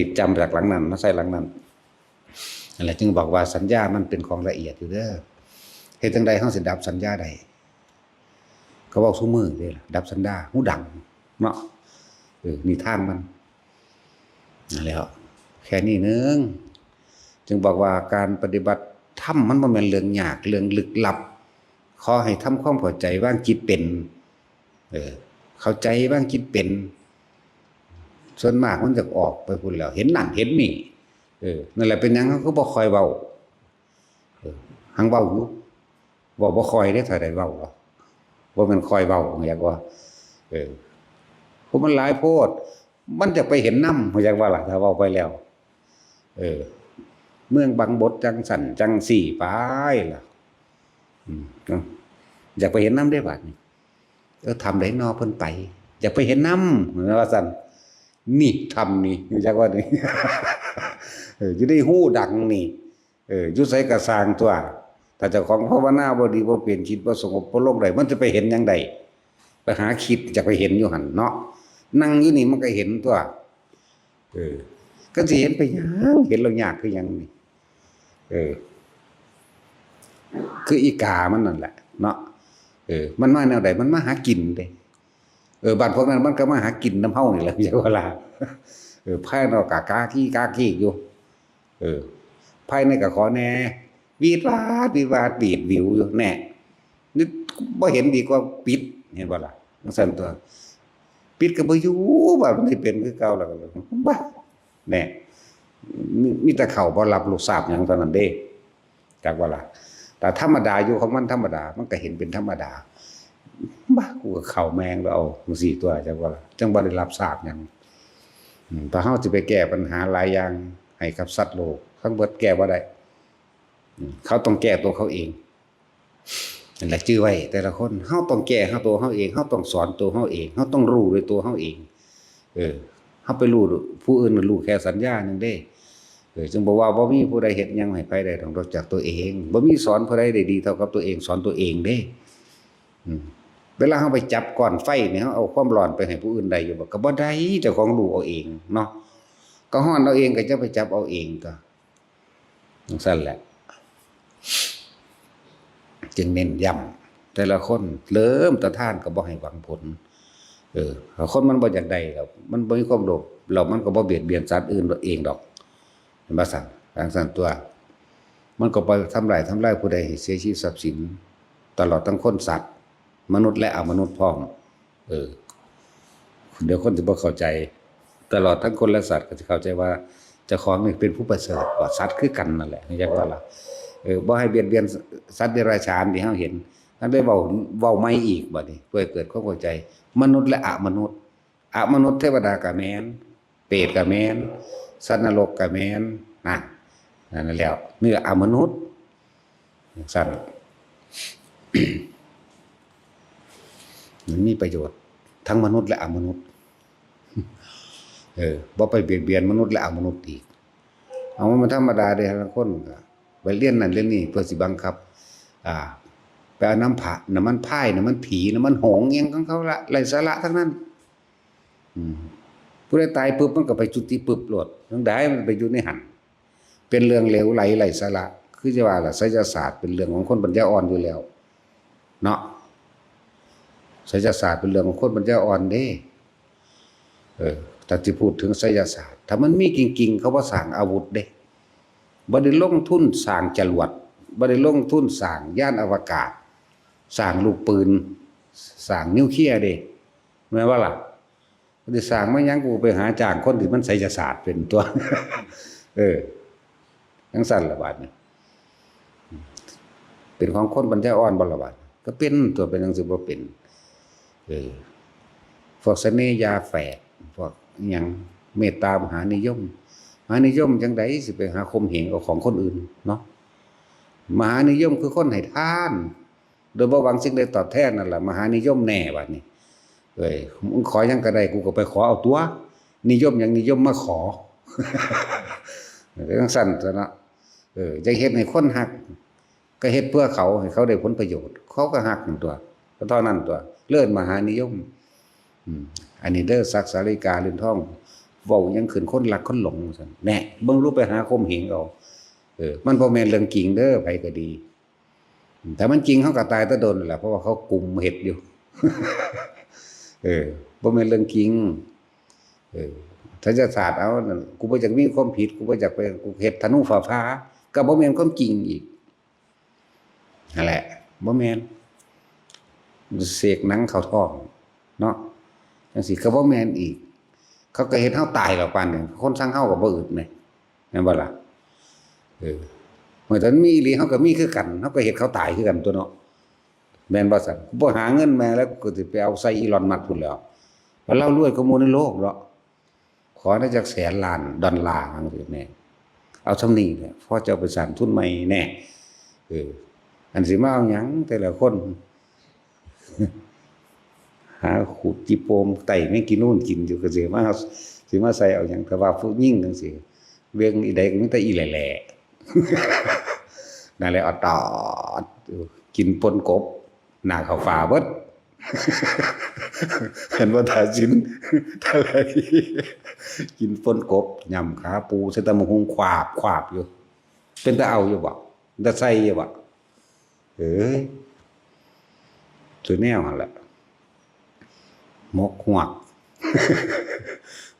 ตจำจากหลังนั้นมาใส่หลังนั้นนั่นแหละจึงบอกว่าสัญญามันเป็นของละเอียดอยู่เด้อเฮ็ดจังใดเฮาสิดับสัญญาได้ก็เว้าซุมื้อเด้ล่ะดับสัญญาหูดังเนาะนี่ทางมันนั่นแหละแค่นี้นึงจึงบอกว่าการปฏิบัติธรรมมันบ่แม่นเรื่องยากเรื่องลึกลับขอให้ทำความเข้าใจว่างจิตเป็นเข้าใจว่างจิตเป็นส่วนมากมันจะออกไปพุ่นแล้วเห็นนั่นเห็นนี่นั่นแหละเป็นหยังเขาก็บ่ค่อยเว้าหังเว้าอยู่บ่ค่อยได้ถ้าได้เว้าบ่แม่นค่อยเว้าอยากว่าเพราะมันหลายโพดมันจะไปเห็นนำอยากว่าล่ะถ้าเว้าไปแล้วเมืองบางบดจังสั่นจังสี่ไปล่ะอยากไปเห็นน้ำได้บาดนี่ทำได้นอเพิ่นไปอยากไปเห็นน้ำเหมือนว่าสั่นนี่ทำนี่อยากว่านี่จะได้ฮู้ดังนี่อยู่ไสก็สร้างตัวถ้าเจ้าของภาวนาบ่ดีบ่เป็นจิตบ่สงบบ่ลงได้มันจะไปเห็นหยังได้ไปหาคิดจะไปเห็นอยู่หั่นเนาะนั่งอยู่นี่มันก็เห็นตัวก็สิเห็นไปหยังเห็นแล้วยากคือหยังนี่คืออีกามันนั่นแหละเนาะมันมาแนวใดมันมาหากินเด้บ้านพวกนั้นมันก็มาหากินน้ำเฮานี่แหละอย่าว่าล่ะภายนอกกาขี้อยู่ภายในก็ขอแน่วีดวาดบีดวิวอยู่แน่นี่บ่เห็นดีกว่าปิดเห็นบ่ล่ะ สั่นตัวปิดก็บ่อยู่ว่ามันสิเป็นคือเก่าแล้วก็บ้าแน่มีแต่เข้าบ่รับรู้ทราบหยังเท่านั้นเด้จักว่าล่ะแต่ธรรมดาอยู่ของมันธรรมดามันก็เห็นเป็นธรรมดาบ้ากูก็เข้าแมงแล้วเอาจังซี่ตัวจักว่าล่ะจังบ่ได้รับทราบหยังถ้าเฮาสิไปแก้ปัญหาหลายอย่างให้กับสัตว์โลกทั้งเบิดแก้บ่ได้เขาต้องแก้ตัวเขาเองนั่นแหละจื้อไว้แต่ละคนเฮาต้องแก้เฮาตัวเฮาเองเฮาต้องสอนตัวเฮาเองเฮาต้องรู้ด้วยตัวเฮาเองเฮาไปรู้ผู้อื่นรู้แค่สัญญานึงเด้จึงบอกว่าบ่มีผู้ใดเฮ็ดหยังให้ไผได้นอกจากตัวเองบ่มีสอนผู้ใดได้ดีเท่ากับตัวเองสอนตัวเองเด้เวลาเฮาไปจับก้อนไฟเนี่ยเฮาเอาความร้อนไปให้ผู้อื่นได้อยู่บ่ก็บ่ได้เจ้าของรู้เอาเองเนาะก็ฮ้อนเอาเองก็จะไปจับเอาเองก็จังซั่นแหละจึงเน้นย้ำแต่ละคนเริ่มตะท่านก็บ่ให้หวังผลคนมันบ่อยากได้ครับมันบ่มีความโลภแล้วมันก็บ่เบียดเบียนสัตว์อื่นเองดอกเห็นบ่สั่นทางสั่นตัวมันก็ไปทำลายผู้ใดให้เสียชีวิตทรัพย์สินตลอดทั้งคนสัตว์มนุษย์และอมนุษย์พร้อมเดี๋ยวคนสิบ่เข้าใจตลอดทั้งคนและสัตว์ก็จะเข้าใจว่าเจ้าของนี่เป็นผู้ประเสริฐกว่าสัตว์คือกันนั่นแหละเข้าใจว่าล่ะบ่ให้เบียดเบียนสัตว์เดรัจฉานที่เฮาเห็นอันได้เว้าใหม่อีกบัดนี้เพื่อเกิดความเข้าใจมนุษย์และอมนุษย์เทวดาก็แม่นเปรตก็แม่นสัตว์นรกก็แม่นนั่นแล้วนี่อมนุษย์สั่น มันมีประโยชน์ทั้งมนุษย์และอมนุษย์บ่ไปเบียดเบียนมนุษย์และอมนุษย์อีกเอามันธรรมดาเด้ทุกคนก็ไปเรียนนั่นเรียนนี่เพื่อสิบังคับไปเอาน้ำมันพายน้ำมันผีน้ำมันหงเงี้ยของเขาละไร้สาระทั้งนั้นผู้ใดตายปุ๊บมันก็ไปจุติปุ๊บโลดทั้งใดมันไปอยู่ในหันเป็นเรื่องเหลวไหลไร้สาระคือจะว่าล่ะไสยศาสตร์เป็นเรื่องของคนปัญญาอ่อนอยู่แล้วเนาะไสยศาสตร์เป็นเรื่องของคนปัญญาอ่อนเด้ถ้าสิพูดถึงไสยศาสตร์ถ้ามันมีจริงๆเขาบ่สร้างอาวุธเด้บ่ได้ลงทุนสร้างจรวดบ่ได้ลงทุนสร้างยานอวกาศสร้างลูกปืนสร้างนิวเคลียร์เด้แม่นว่าล่ะบ่ได้สร้างมาหยังกูไปหาจ้างคนที่มันไสยศาสตร์เป็นตัว จังซั่นล่ะบาดนี้เป็นของคนปัญญาอ่อนบ่ล่ะบาดก็เป็นตัวเป็นจังซี่บ่เป็นพวกเสน่ห์ยาแฝดพวกอิหยังเมตตามหานิยมจังได๋สิไปหาข่มเหงเอาของคนอื่นเนาะมหานิยมคือคนให้ทานโดยบ่หวังสิ่งใดตอบแทนนั่นล่ะมหานิยมแน่บัดนี้มึงขอหยังก็ได้กูก็ไปขอเอาตัวนิยมหยังนิยมมาขอจังซั่นซะเนาะจะเฮ็ดให้คนฮักก็เฮ็ดเพื่อเขาให้เขาได้ผลประโยชน์เขาก็ฮักนั่นตัวก็เท่านั้นตัวเลิศมหานิยมอันนี้เด้อศักดิ์สาริกาเรือนทองเว้ายังขึ้นคนรักคนหลงซั่นแน่เบิ่งรูปไปหาข่มเหงเอามันบ่แม่นเรื่องจริงเด้อไผก็ดีแต่มันจริงเขาก็ตายแตะโดนนั่นแหละเพราะว่าเขากุมเฮ็ดอยู่บ่แม่นเรื่องจริงถ้าจะศาสตร์เอานั่นกูบ่อยากมีความผิดกูบ่อยากไปกูเฮ็ดธนูฟ้าก็บ่แม่นความจริงอีกนั่นแหละบ่แม่นเสกหนังเข้าท้องเนาะจังซี่ก็บ่แม่นอีกเขาก็เฮ็ดเฮาตายแล้วปานนี้คนสั่งเฮาก็บ่อึดแม่นบ่ล่ะเมื่อตอนมีอีหลีเฮาก็มีคือกันเฮาก็เฮ็ดเขาตายคือกันตัวเนาะแม่นบ่ซั่นกูบ่หาเงินมาแล้วกูสิไปเอาใส่อีลอนมัสก์พุ่นแล้วว่าเรารวยกว่าหมู่ในโลกเนาะขอได้จักแสนล้านดอลลาร์จังซี่แน่เอาส่ำนี้แหละพอจะเอาไปสร้างทุนใหม่แน่อันสิมาเอาหยังแต่ละคนหาขูดจิโปมไต่ไม่กินนู่นกินอยู่ก็สิมาใส่เอาหยังแต่ว่าผู้หญิงจังซี่เรื่องอีใดก็มีแต่อีแหล่ๆนั่นแหละเอาตอดกินปนกบหน้าข้าวฟ้าเบิดเห็นว่าทาสินทะเลกินปนกบยำขาปูใส่ตะมะฮุงขวาบอยู่เป็นตาเอาอยู่บ่ตาใส่อยู่บ่สุดแนวหั่นแหละมกหวก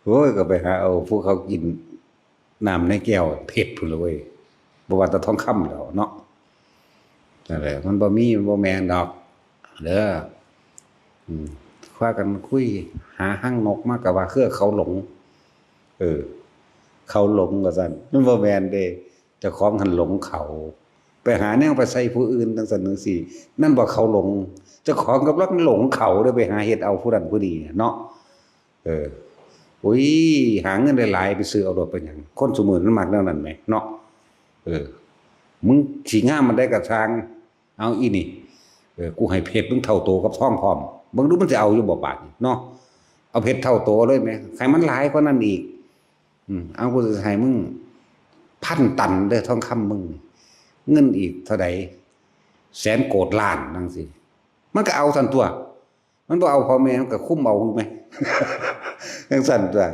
โอ้ยก็ไปหาเอาพวกเขากินน้ำในแก้วเผ็ดพุ่นเลยเว้ยบ่ว่าแต่ทองคำแล้วเนาะนั่นแหละมันบ่มีมันบ่แม่นดอกเด้อค ากันคุยหาห้างนกมากกับว่าคือเขาหลงเขาหลงว่าซั่นมันบ่แม่นเด้เจ้าของหันหลงเขาไปหาแนวไปใส่ผู้อื่นจังซั่นจังซี่นั่นบ่เขาหลงเจ้าของกำลังหลงเขาเด้อไปหาเฮ็ดเอาผู้นั้นผู้นี้เนาะอุ้ยหาเงินได้หลายไปซื้อเอาดอกเป็นหยังคนซุมื้อนั้นมักแนวนั้นแหมเนาะมึงสิงามมันได้กับทางเอาอีนี่กูให้เพชรมึงเท่าโตกับทองพร้อมเบิ่งดูมันสิเอาอยู่บ่บาดนี่เนาะเอาเพชรเท่าโตเลยแหมใครมันหลายกว่านั้นอีกเอากูจะให้มึง1,000 ตันเด้อทองคำมึงเงินอีกเท่าใดแสนโกฏล้านจังซี่มันก็เอาซั่นตัวมันบ่เอาพ่อแม่มันก็คุ้มเอาแหม จังซั่นตัว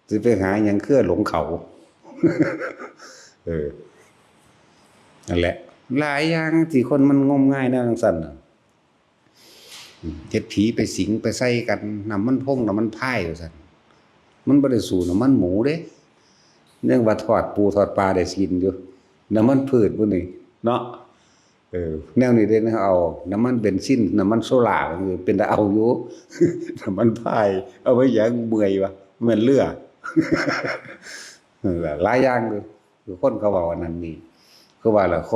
สิไปหาหยังเครือหลงเขานั่นแหละหลายอย่างที่คนมันงมง่ายแนวจังซั่นน่ะเฮ็ดผีไปสิงไปใส่กันน้ำมันพงน้ำมันพายว่าซั่นมันบ่ได้สู้น้ำมันหมูเด้ยังว่าทอดปูทอดปลาได้กินอยู่น้ำมันพืชพวกนี้เนาะแนวนี้เด้นะเอาน้ำมันเบนซินน้ำมันโซล่าเป็นตาเอาอยู่ น้ำมันพายเอาไว้หยังเมื่อยวะเหมือนเรือ หลายอย่างเลยคือคนเขาว่านั้นนี่คือว่าละค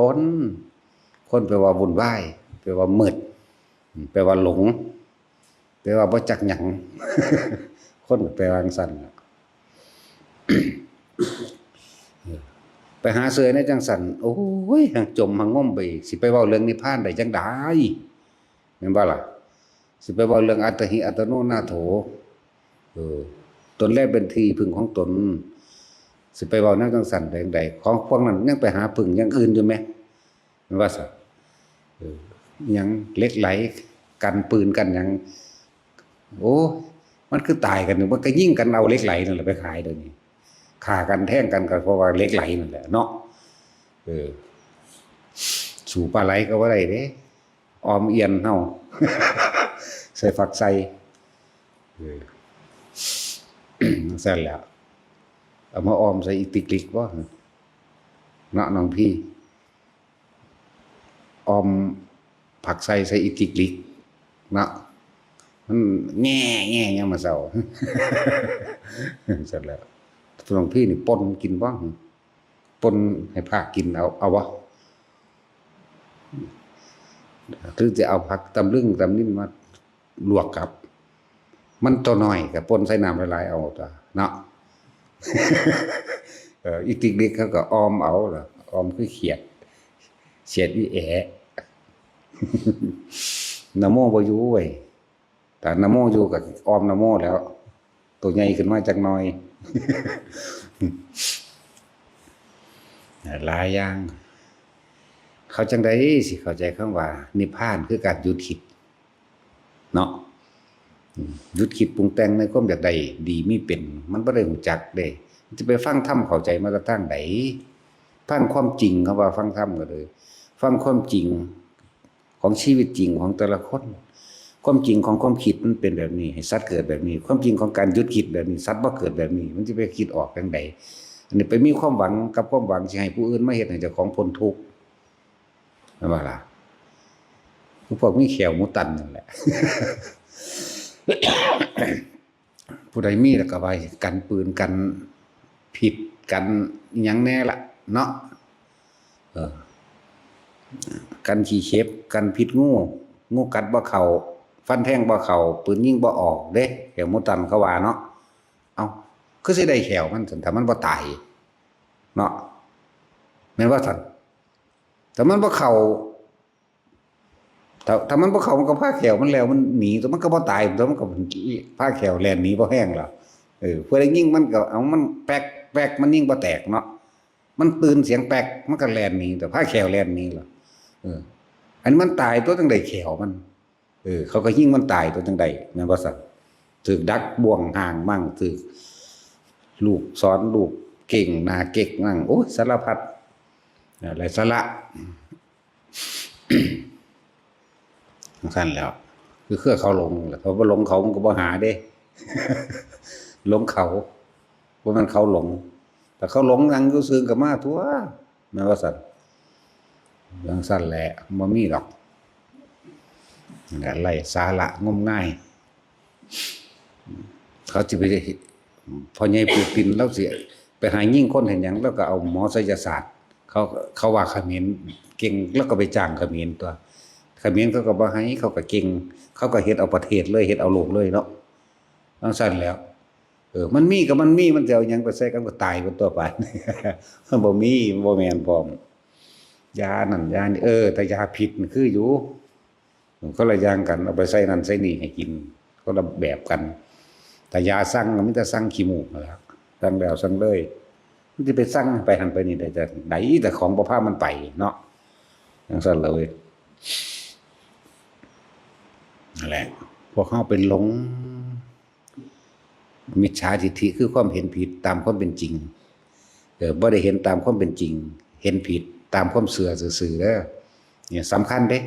นแปลว่าวุ่นวายแปลว่ามืดแปลว่าหลงแปลว่าบ่จักหยัง คนแปลว่าสั่นไปหาเสยในจังสันโอ้ยหังจมหังง่มไปสิไปเว้าเรื่องนิพพานได้จังได๋แม่นบ่ล่ะสิไปเว้าเรื่องอัตถิอัตโนนาโถตนแรกเป็นที่พึ่งของตนสิไปเว้าแนวจังสันได้จังได๋ของพวกนั้นยังไปหาพึ่งอย่างอื่นอยู่แม่แม่นว่าซะหยังเหล็กไหลกันปืนกันหยังโอ้มันคือตายกันมันก็ยิงกันเอาเหล็กไหลนั่นแหละไปขายเดี๋ยวนี้ฆ่ากันแท่งกันก็เพราะว่าเหล็กไหลนั่นแหละเนาะสู่ปลาไหลก็บ่ได้เด้ออมเอียนเฮา ใส่ฝักใส่สั่นแล้วเอามาออมใส่อีติกลิกบ่เนาะน้องพี่ออมผักใส่อีติกลิกเนาะมันแง่ยังมาเศร้า สั่นแล้วหลวงพี่นี่ปนกินบ้างปนให้พระกินเอาวะหรือจะเอาผักตำลึงตำนิ่มมาลวกกับมันตัวน้อยกับปนใส่น้ำละลายเอาตัวเนาะ อีกติกเด็กเขาก็ออมเอาล่ะออมคือเขียดอีแอะนะโมบ่อยู่เว้ยแต่นะโมอยู่กับออมนะโมแล้วตัวใหญ่ขึ้นมาจักหน่อย หลายอย่างเขาจังได๋สิเข้าใจคำว่านิพพานคือการหยุดคิดเนาะหยุดคิดปรุงแต่งในความอยากได้ดีมีเป็นมันบ่ได้รู้จักเด้จะไปฟังธรรมเข้าใจมาแต่ทางใดฟังความจริงเขาว่าฟังธรรมก็เลยฟังความจริงของชีวิตจริงของแต่ละคนความจริงของความคิดมันเป็นแบบนี้ให้สัตว์เกิดแบบนี้ความจริงของการหยุดคิดแบบนี้สัตว์บ่เกิดแบบนี้มันสิไปคิดออกจังได๋อันนี้ไปมีความหวังกับความหวังสิให้ผู้อื่นมาเฮ็ดให้เจ้าของพ้นทุกข์แม่นบ่ล่ะพวกมีแขวหมูตันนั่นแหละ ผู้ใดมีแล้วก็ไว้กันปืนกันผิดกันอิหยังแน่ล่ะเนาะกันขี้เข็บกันพิษงูกัดบ่เข้าฟันแทงบ่เข้าปืนยิงบ่ออกเด้แขวหมูตันเขาว่าเนาะเอ้าคือสิได้แขวมันซั่นถ้ามันบ่ตายเนาะแม่นว่าซั่นถ้ามันบ่เข้าถ้ามันบ่เข้ามันก็พาแขวมันแล้วมันหนีแต่มันก็บ่ตายแต่มันก็พาแขวแล่นหนีบ่แห้งล่ะเพื่อได้ยิงมันก็เอามันแป๊กมันยิงบ่แตกเนาะมันตื่นเสียงแป๊กมันก็แล่นหนีแต่พาแขวแล่นหนีล่ะอันนี้มันตายตัวจังได๋แขวมันเขาก็ยิงมันตายตัวจังได๋แม่นบ่ซั่นถูกดักบ่วงห่างมั่งถูกลูกสอนลูกเก่งหน้าเก๊กมั่งโอ้ยสารพัดหลายสาระสั่นแล้วคือเขาหลงแหละเขาบ่หลงเขามันก็บ่หาเด้ หลงเขาบ่แม่นเขาหลงแต่เขาหลงนั่งอยู่ซื่อก็มาทั่วแม่นว่าซั่นจังซั่นแหละบ่มีหรอกไร้สาระงมงาย เขาสิไปพอใหญ่ปูปินแล้วสิไปหายิ่งคนเห็นหยังแล้วก็เอาหมอไสยศาสตร์เขาว่าเขมรเก่งแล้วก็ไปจ้างเขมรตัวเขมรเขาก็บ่ให้เขาก็เก่งเขาก็เฮ็ดเอาประเทศเลยเฮ็ดเอาโลกเลยเนาะจังซั่นแล้วมันมีก็มันมีมันจะเอาหยังไปใส่กันก็ตายกันตัวไป มันบ่มีบ่แม่นพร้อมยานั่นยานี่แต่ยาพิษมันคืออยู่ก็ละอย่างกันเอาไปใส่นั่นใส่นี่ให้กินก็ละแบบกันแต่ยาสั่งมันมีแต่สั่งขี้มูกนั่นแหละสั่งแล้วสั่งเลยมันสิไปสั่งไปหันไปนี่ได้แต่ไหนแต่ของบ่พามันไปเนาะจังซั่นเลยนั่นแหละพวกเฮาเป็นหลงมิจฉาทิฏฐิคือความเห็นผิดตามความเป็นจริงบ่ได้เห็นตามความเป็นจริงเห็นผิดตามความเชื่อซื่อๆเด้อเนี่ยสำคัญเด้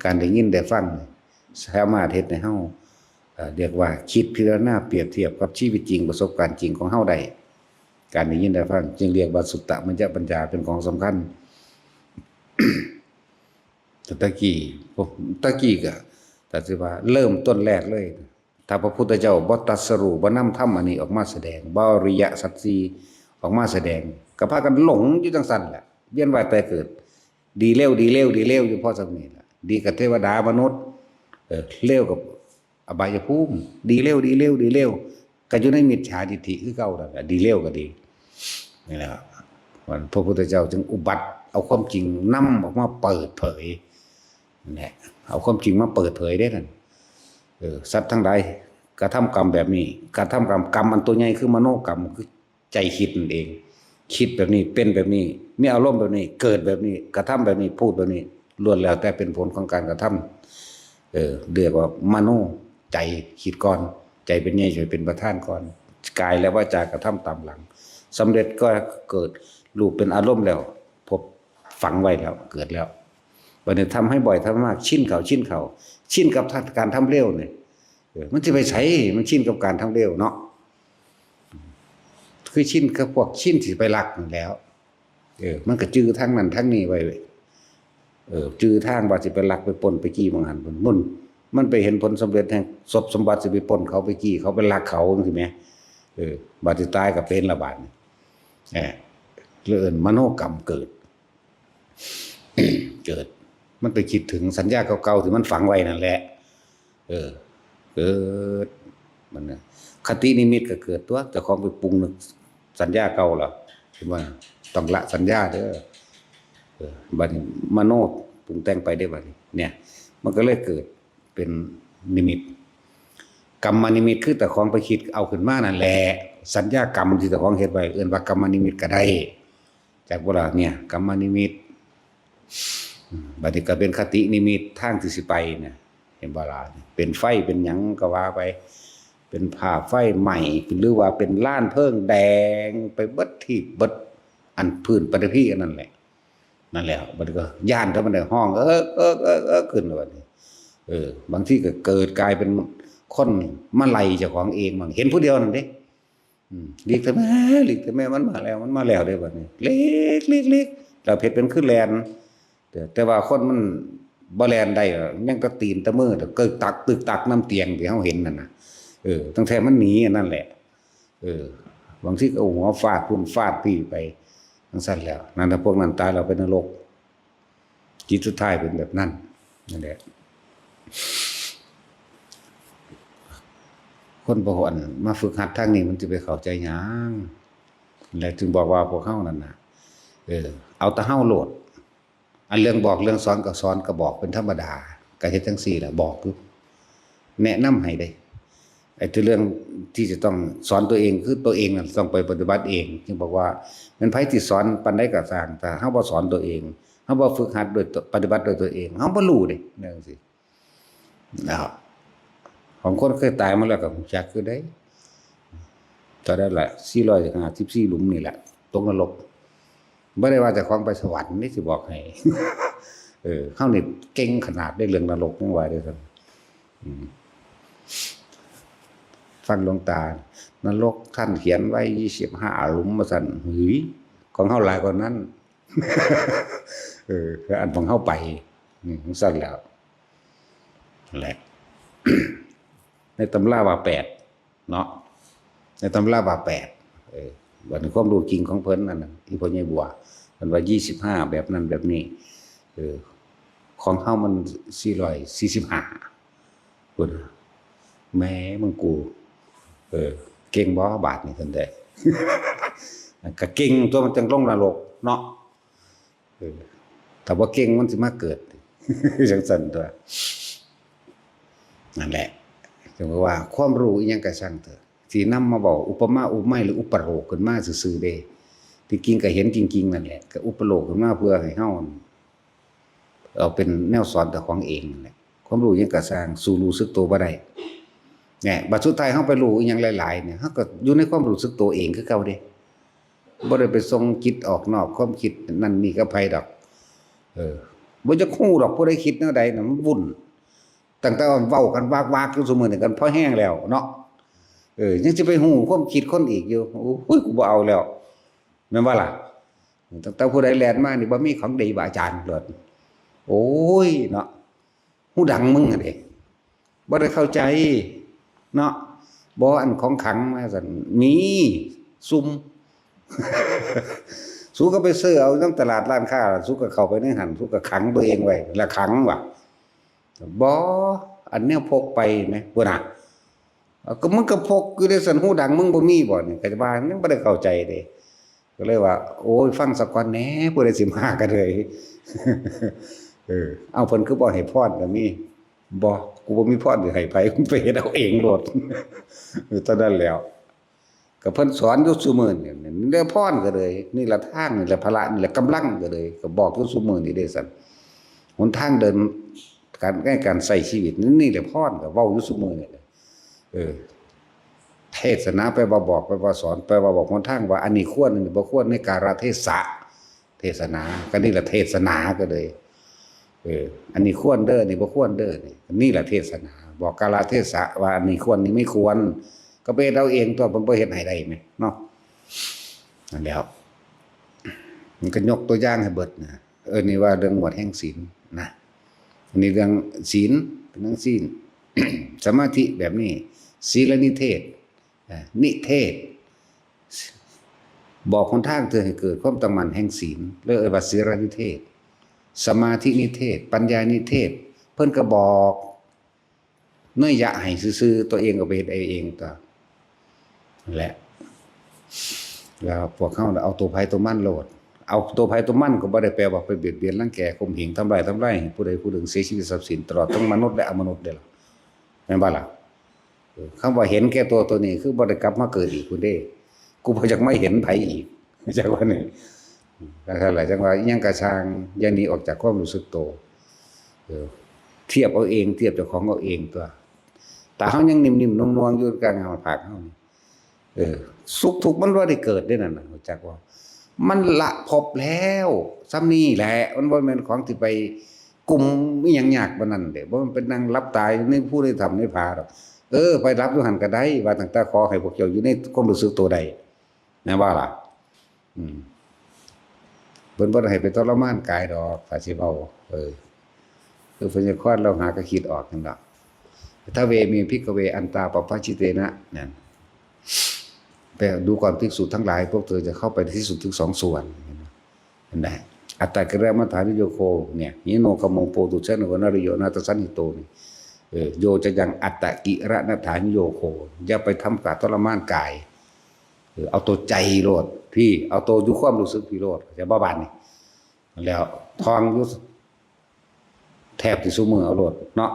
การได้ยินได้ฟังสามารถเฮ็ดให้เฮาเรียกว่าคิดพิจารณาเปรียบเทียบกับชีวิตจริงประสบการณ์จริงของเฮาได้การได้ยินได้ฟังจึงเรียกว่าสุตตมัญญปัญญาเป็นของสำคัญ ตะกี้ก็แต่สิว่าเริ่มต้นแรกเลยถ้าพระพุทธเจ้าบ่ตรัสรู้บ่นำธรรมอันนี้ออกมาแสดงบ่อริยสัจสีออกมาแสดงก็พากันหลงอยู่จังซั่นแหละเวียนว่ายตายเกิดดีเลวอยู่พอสักนี้ล่ะดีกับเทวดามนุษย์เลวกับอบายภูมิดีเลวก็อยู่ในมิจฉาทิฏฐิคือเก่านั่นแหละดีเลวก็ดีนี่แหละวันพระพุทธเจ้าจึงอุบัติเอาความจริงนำออกมาเปิดเผยนั่นแหละเอาความจริงมาเปิดเผยได้นั่นสัตว์ทั้งหลายกระทำกรรมแบบนี้กระทำกรรมอันตัวใหญ่คือมโนกรรมคือใจคิดนั่นเองคิดแบบนี้เป็นแบบนี้มีอารมณ์แบบนี้เกิดแบบนี้กระทำแบบนี้พูดแบบนี้ล้วนแล้วแต่เป็นผลของการกระทำเรียกว่ามโนใจคิดก่อนใจเป็นใหญ่ใจเป็นประธานก่อนกายและวาจากระทำตามหลังสำเร็จก็เกิดรูปเป็นอารมณ์แล้วพบฝังไว้แล้วเกิดแล้ววันนี้ทำให้บ่อยทำมากชินกับการทำเร็วเนี่ยมันจะไปใช้มันชินกับการทำเร็วเนาะคือชินกับพวกชินสิไปรักนั่นแล้วมันก็จื้อทางนั้นทางนี้ไว้จื้อทางว่าสิไปรักไปปล้นไปกี้บางหันมันไปเห็นผลสำเร็จแห่งทรัพย์สมบัติสิไปปล้นเขาไปกี้เขาไปรักเขาจังซี่แหมบาดสิตายก็เป็นละบาดเรื่องมโนกรรมเกิด มันไปคิดถึงสัญญาเก่าๆที่มันฝังไว้นั่นแหละเกิดมันคตินิมิตก็เกิดตัวเจ้าของไปปรุงนึกสัญญาเก่าล่ะคือว่าต้องละสัญญาเด้อบัดนี้มโนปรุงแต่งไปได้บัดนี้เนี่ยมันก็เลยเกิดเป็นนิมิตกรรมนิมิตคือแต่ของไปคิดเอาขึ้นมานั่นแหละสัญญากรรมที่แต่ของเฮ็ดไว้เอิ้นว่ากรรมนิมิตก็ได้จากโบราณเนี่ยกรรมนิมิตบัดนี้ก็เป็นคตินิมิตทางที่สิไปเนี่ยเห็นบ่ล่ะเป็นไฟเป็นหยังก็ว่าไปเป็นผ้าไฟใหม่หรือว่าเป็นล้านเพิ่งแดงไปเบิดที่เบิดอันพื้นปฐพีอันนั้นแหละนั่นแหละบัดนี้ก็ย่านถ้ามันได้ห้องขึ้นแล้วบัดนี้บางทีก็เกิดกลายเป็นคนมาไล่เจ้าของเองมั่งเห็นผู้เดียวนั่นเด้เรียกแต่แม่มันมาแล้วได้บัดนี้เล็กแล้วเพชรเป็นขึ้นแลนแต่ว่าคนมันบ่แลนได้ยังตะตีนตะมือตึกตักน้ำเตียงที่เฮาเห็นนั่นน่ะตั้งแต่มันหนีนั่นแหละบางทีก็เอาหัวฟาดพุ่นฟาดพี่ไปจังซั่นแล้วนั่นถ้าพวกนั้นตายเราไปนรกจิตสุดท้ายเป็นแบบนั้นนั่นแหละคนบ่ฮอดมาฝึกหัดทางนี้มันสิไปเข้าใจหยังแล้วจึงบอกว่าพวกเฮานั่นน่ะเอาแต่เฮาโลดอันเรื่องบอกเรื่องสอนก็สอนก็บอกเป็นธรรมดาก็เฮ็ดจังซี่แหละบอกอยู่แนะนำให้ได้ไอ้เรื่องที่จะต้องสอนตัวเองคือตัวเองน่ะต้องไปปฏิบัติเองจึงบอกว่ามันไผที่สอนปานใดก็สร้างแต่เฮาบ่สอนตัวเองเฮาบ่ฝึกหัดโดยปฏิบัติโดยตัวเองเฮาบ่รู้เด้นั่นจังซี่นะครับของคนเคยตายมาแล้วก็รู้จักคือได้ตอนนั้นแหละ454หลุมนี่แหละตกนรกบ่ได้ว่าเจ้าของไปสวรรค์นี่สิบอกให้ เฮานี่เก่งขนาดได้เรื่องนรกยังว่าได้ซั่นฟังหลวงตานรกท่านเขียนไว้25หลุมว่าซั่นหึยของเฮาหลายกว่านั้น คืออันของเฮาไปจังซั่นแล้วแหละ ในตำราว่า8เนาะในตำราว่า8วันความรู้จริงของเพิ่นนั่นน่ะที่พ่อใหญ่บัวมันว่า25แบบนั้นแบบนี้ของเฮามัน445พุ่นแม้มึงกูเก่งบ่บาทนี่ซั่นได้ ก็เก่งตัวมันจังลงนรกเนาะถ้าบ่เก่งมันสิมาเกิด จังซั่นตัวนั่นแหละจังว่าความรู้อีหยังก็ช่างเถอะสินำมาบอกอุปมาอุปไมยหรืออุปโลกขึ้นมาซื่อๆเด้ที่จริงก็เห็นจริงๆนั่นแหละก็อุปโลกขึ้นมาเพื่อให้เฮาเอาเป็นแนวสอนแต่ของเองนั่นแหละความรู้อีหยังก็สร้างสู่รู้สึกตัวบ่ได้เนี่ยบัดสุดท้ายเฮาไปรู้อีหยังหลายๆเนี่ยเฮาก็อยู่ในความรู้สึกตัวเองคือเก่าเด้บ่ได้ไปส่งจิตออกนอกความคิดนั่นนี่กับไผดอกบ่จะฮู้ดอกผู้ใดคิดแนวใดน่ะมันวุ่นตั้งแต่เว้ากันวากๆอยู่ซุมื้อนี้กันพอแห้งแล้วเนาะยังสิไปฮู้ความคิดคนอีกอยู่โอ้ยกูบ่เอาแล้วแม่นบ่ล่ะตั้งแต่ผู้ใดแล่นมานี่บ่มีของดีบ่อาจารย์โลดโอ้ยเนาะฮู้ดังมึงอะเด้บ่ได้เข้าใจเนาะบ่อันของขังมาซั่นมีซุ่ม สู้ก็ไปซื้อเอานำตลาดร้านค้าสู้ก็เข้าไปในหันสู้ก็ขังตัวเองไว้ละขังว่ะบ่อันแนวพกไปแหมพุ่นน่ะก็มึงก็พกอยู่ในสันหูดังมึงบ่มีบ่นี่ก็จะว่ายังบ่ได้เข้าใจเด้ก็เลยว่าโอ้ยฟังสักก่อนแหน่ผู้ใดสิมาก็เลยเอาเพิ่นคือบ่ให้พรก็มีบ่กูบ่มีพรสิให้ไผกูไปเฮ็ดเอาเองโลดเท่านั้นแล้วก็เพิ่นสอนอยู่ซุมื้อนี่เด้อพรก็เลยนี่ละทางนี่ละพละนี่ละกำลังก็เลยก็บอกอยู่ซุมื้อนี่เด้ซั่นหนทางเดินการใช้ชีวิตนี่แหละพรก็เว้าอยู่ซุมื้อนี่เทศนาไปว่าบอกไปว่าสอนไปว่าบอกหนทางว่าอันนี้ควรอันนี้บ่ควรในกาลเทศะเทศนาก็นี่แหละเทศนาก็เลยอันนี้ควรเด้ออันนี้บ่ควรเด้อนี่แหละเทศนาบอกกาลเทศะว่าอันนี้ควรนี่ไม่ควรก็ไปเราเองตัวมันบ่เฮ็ดให้ได้แม่เนาะนั่นแล้วมันก็ยกตัวอย่างให้เบิดนะนี่ว่าเรื่องหมวดแห่งศีลนะอันนี้เรื่องศีลเป็นเรื่องศีล สมาธิแบบนี้ศีลนิเทศนิเทศบอกคนทางเธอให้เกิดความตั้งมั่นแห่งศีลเรียกว่าศีลนิเทศสมาธินิเทศปัญญานิเทศเพิ่นก็บอกเนื่อยะให้ซื่อๆตัวเองก็ไปเฮ็ดเองตัวนั่นแหละแล้วพวกเขาเอาตัวไผตัวมันโลดเอาตัวไผตัวมันก็บ่ได้แปลว่าไปเบียดเบียนรังแกข่มเหงทำร้ายผู้ใดผู้หนึ่งเสียชีวิตทรัพย์สินตลอดทั้งมนุษย์และอมนุษย์เด้อล่ะแม่นบ่ล่ะคำว่าเห็นแก่ตัวนี้คือบ่ได้กลับมาเกิดอีกพุ่นเด้กูบ่อยากไม่เห็นไผอีกจังว่านี่ก็เท่าไหร่จังว่าอิหยังกะช่างอย่างนี้ออกจากความรู้สึกตัวเทียบเอาเองเทียบเจ้าของเอาเองตัวแต่เฮายังนิ่มๆนวลๆอยู่กลางหาผากเฮาสุขทุกข์มันบ่ได้เกิดได้นั่นน่ะรู้จักว่ามันละพบแล้วซ้ำนี้แหละมันบ่แม่นของที่ไปกลุ่มอีหยังยากปานนั้นเด้บ่มันเป็นนั่งรับตายในผู้ได้ทำในผาดอกไปรับอยู่หั่นก็ได้ว่าตั้งแต่ขอให้พวกเจ้าอยู่ในความรู้สึกตัวใดนะว่าล่ะเพิ่นบ่ได้ให้ไปทรมานกายดอกถ้าสิเว้าคือเพิ่นจะคลอดเราหาก็คิดออกนั่นล่ะถ้าเวมีภิกขเวอันตาปปชิเตนะนั่นไปดูความภิกษุทั้งหลายพวกเธอจะเข้าไปที่สุดถึง2ส่วนเห็นไหมอัตตกิรมัฏฐานิโยโคเนี่ยหิโนกโมโปตุชะโนนริโยนาตสันหิโตนี่โยจะยังอัตตกิรนัฏฐานิโยโคอย่าไปทำกาทรมานกายเอาตัวใจโลดพี่เอาตัวอยู่ความรู้สึกพี่โลดจะบ้าบานนี่แล้วทองอยู่แทบที่ซุมือเอาโลดเนาะ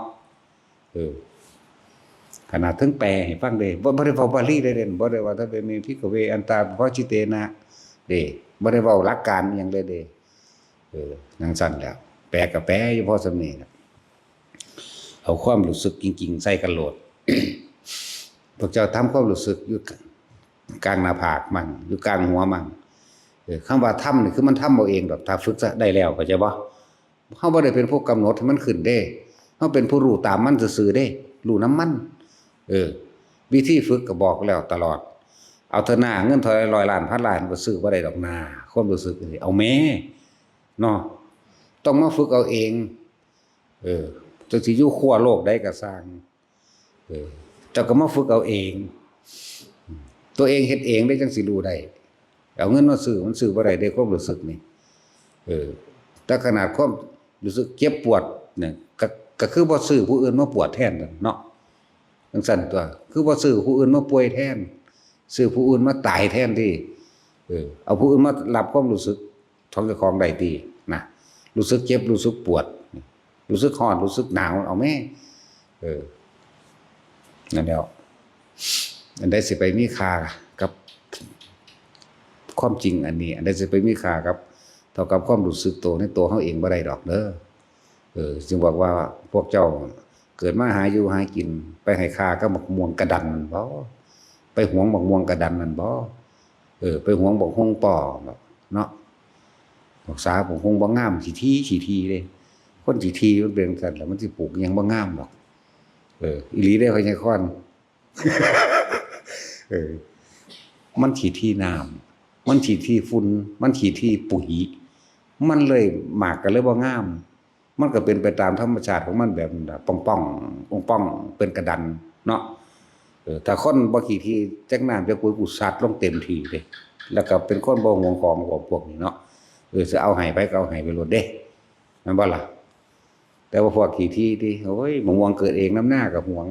ขนาดถึงแปลให้ฟังเด้บ่ได้เว้าบาลีได้เด่นบ่ได้ว่าถ้าเป็นมีภิกขเวอันตาปปชิเตนะเด้บ่ได้เว้าหลักการอิหยังเลยเด้จังซั่นแล้วแปลก็แปลอยู่พอสำนี้ล่ะเอาความรู้สึกจริงๆใส่กันโลด พวกเจ้าทำความรู้สึกอยู่กลางหน้าผากมันอยู่กลางหัวมันคำว่าทำนี่คือมันทำเอาเองดอกถ้าฝึกซะได้แล้วเข้าใจบ่เฮาบ่ได้เป็นผู้กำหนดให้มันขึ้นเด้เฮาเป็นผู้รู้ตามมันซื่อๆเด้รู้นำมันวิธีฝึกก็บอกแล้วตลอดเอาเถอะหน้าเงินเท่าไร100 ล้านพันล้านก็ซื้อบ่ได้ดอกนาความรู้สึกนี่เอาแม่เนาะต้องมาฝึกเอาเองจังสิอยู่ขั้วโลกใดก็สร้าง เจ้าก็มาฝึกเอาเอง ตัวเองเฮ็ดเองได้จังสิรู้ได้เอาเงินมาซื้อมันซื้อบ่ได้ได้ความรู้สึกนี่แต่ขนาดความรู้สึกเจ็บปวดเนี่ยก็คือบ่ซื้อผู้อื่นมาปวดแทนเนาะจังซั่นตัวคือบ่ซื้อผู้อื่นมาป่วยแทนซื้อผู้อื่นมาตายแทนที่เอาผู้อื่นมารับความรู้สึกของเจ้าของได้ดีนะรู้สึกเจ็บรู้สึกปวดรู้สึกร้อนรู้สึกหนาวเอาแม่นั่นแล้วอันใดสิไปมีค่ากับความจริงอันนี้อันใดสิไปมีค่ากับเท่ากับความรู้สึกตัวในตัวเฮาเองบ่ได้ดอกเด้อจึงบอกว่าพวกเจ้าเกิดมาหาอยู่หากินไปให้ค่ากับบักม่วงกระดันนั่นบ่ไปหวงบักม่วงกระดันนั่นบ่ไปหวงบักฮงป่อเนาะบักษาบักฮงบ่งามขี้ทีเด้คนขี้ทีมันเป็นซั่นแล้วมันสิปลูกยังบ่งามดอกอีหลีได้ค่อยใหญ่ค่อนมันขี้ที่น้ำมันขี้ที่ฝุ่นมันขี้ที่ปุ๋ยมันเลยหมากกันเลยบ่งามมันก็เป็นไปตามธรรมชาติของมันแบบป่องๆเป็นกระดันเนาะถ้าคนบ่ขี้ที่จักน้ำจักปุ๋ยกูสัตว์ลงเต็มที่เด้แล้วก็เป็นคนบ่ห่วงของพวกนี้เนาะสิเอาให้ไปก็เอาให้ไปโลดเด้แม่นบ่ล่ะแต่ว่าพวกขี้ที่ที่โอ้ยมะม่วงเกิดเองน้ำหน้าก็ห่วง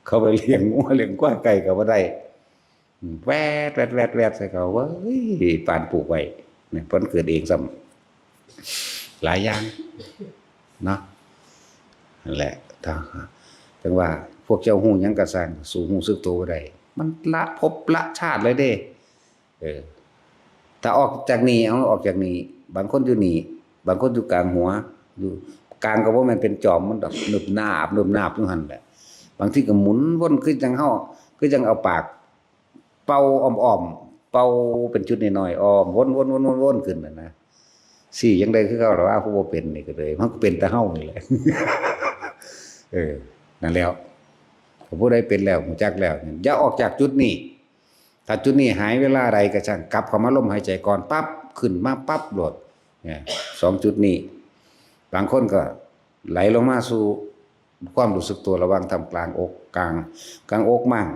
เขาไปเลี้ยงงัวเลี้ยงควายไก่ก็บ่ได้แวดใส่เขาเว้ยปานปลูกไว้เนี่ยผลเกิดเองซ้ำหลายอย่างเนาะนั่นแหละถึงว่าพวกเจ้าฮู้หยังก็สร้างสู่ฮู้สึกตัวบ่ได้มันละภพละชาติเลยเด้ถ้าออกจากนี้เอาออกจากนี้บางคนอยู่นี่บางคนอยู่กลางหัวอยู่กลางก็บ่แม่นเป็นจอมมันดอกนึบนาบอยู่หั่นแหละบางทีก็หมุนวนคือจังเฮาคือจังเอาปากเป่าอ้อมๆเป่าเป็นจุดน้อยๆอ้อมวนขึ้นน่ะนะสิจังได๋คือเขาว่าผู้บ่เป็นนี่ก็เลยมันก็เป็นแต่เฮานี่แหละ นั่นแล้วผู้ใดเป็นแล้วรู้จักแล้วอย่าออกจากจุดนี้ถ้าจุดนี้หายเวลาใดก็ช่างกลับเข้ามาลมหายใจก่อนปั๊บขึ้นมาปั๊บโลดเนี่ย2จุดนี้บางคนก็ไหลลงมาสู่ความรู้สึกตัวระหว่างทำกลางอกกลางอกมั่ง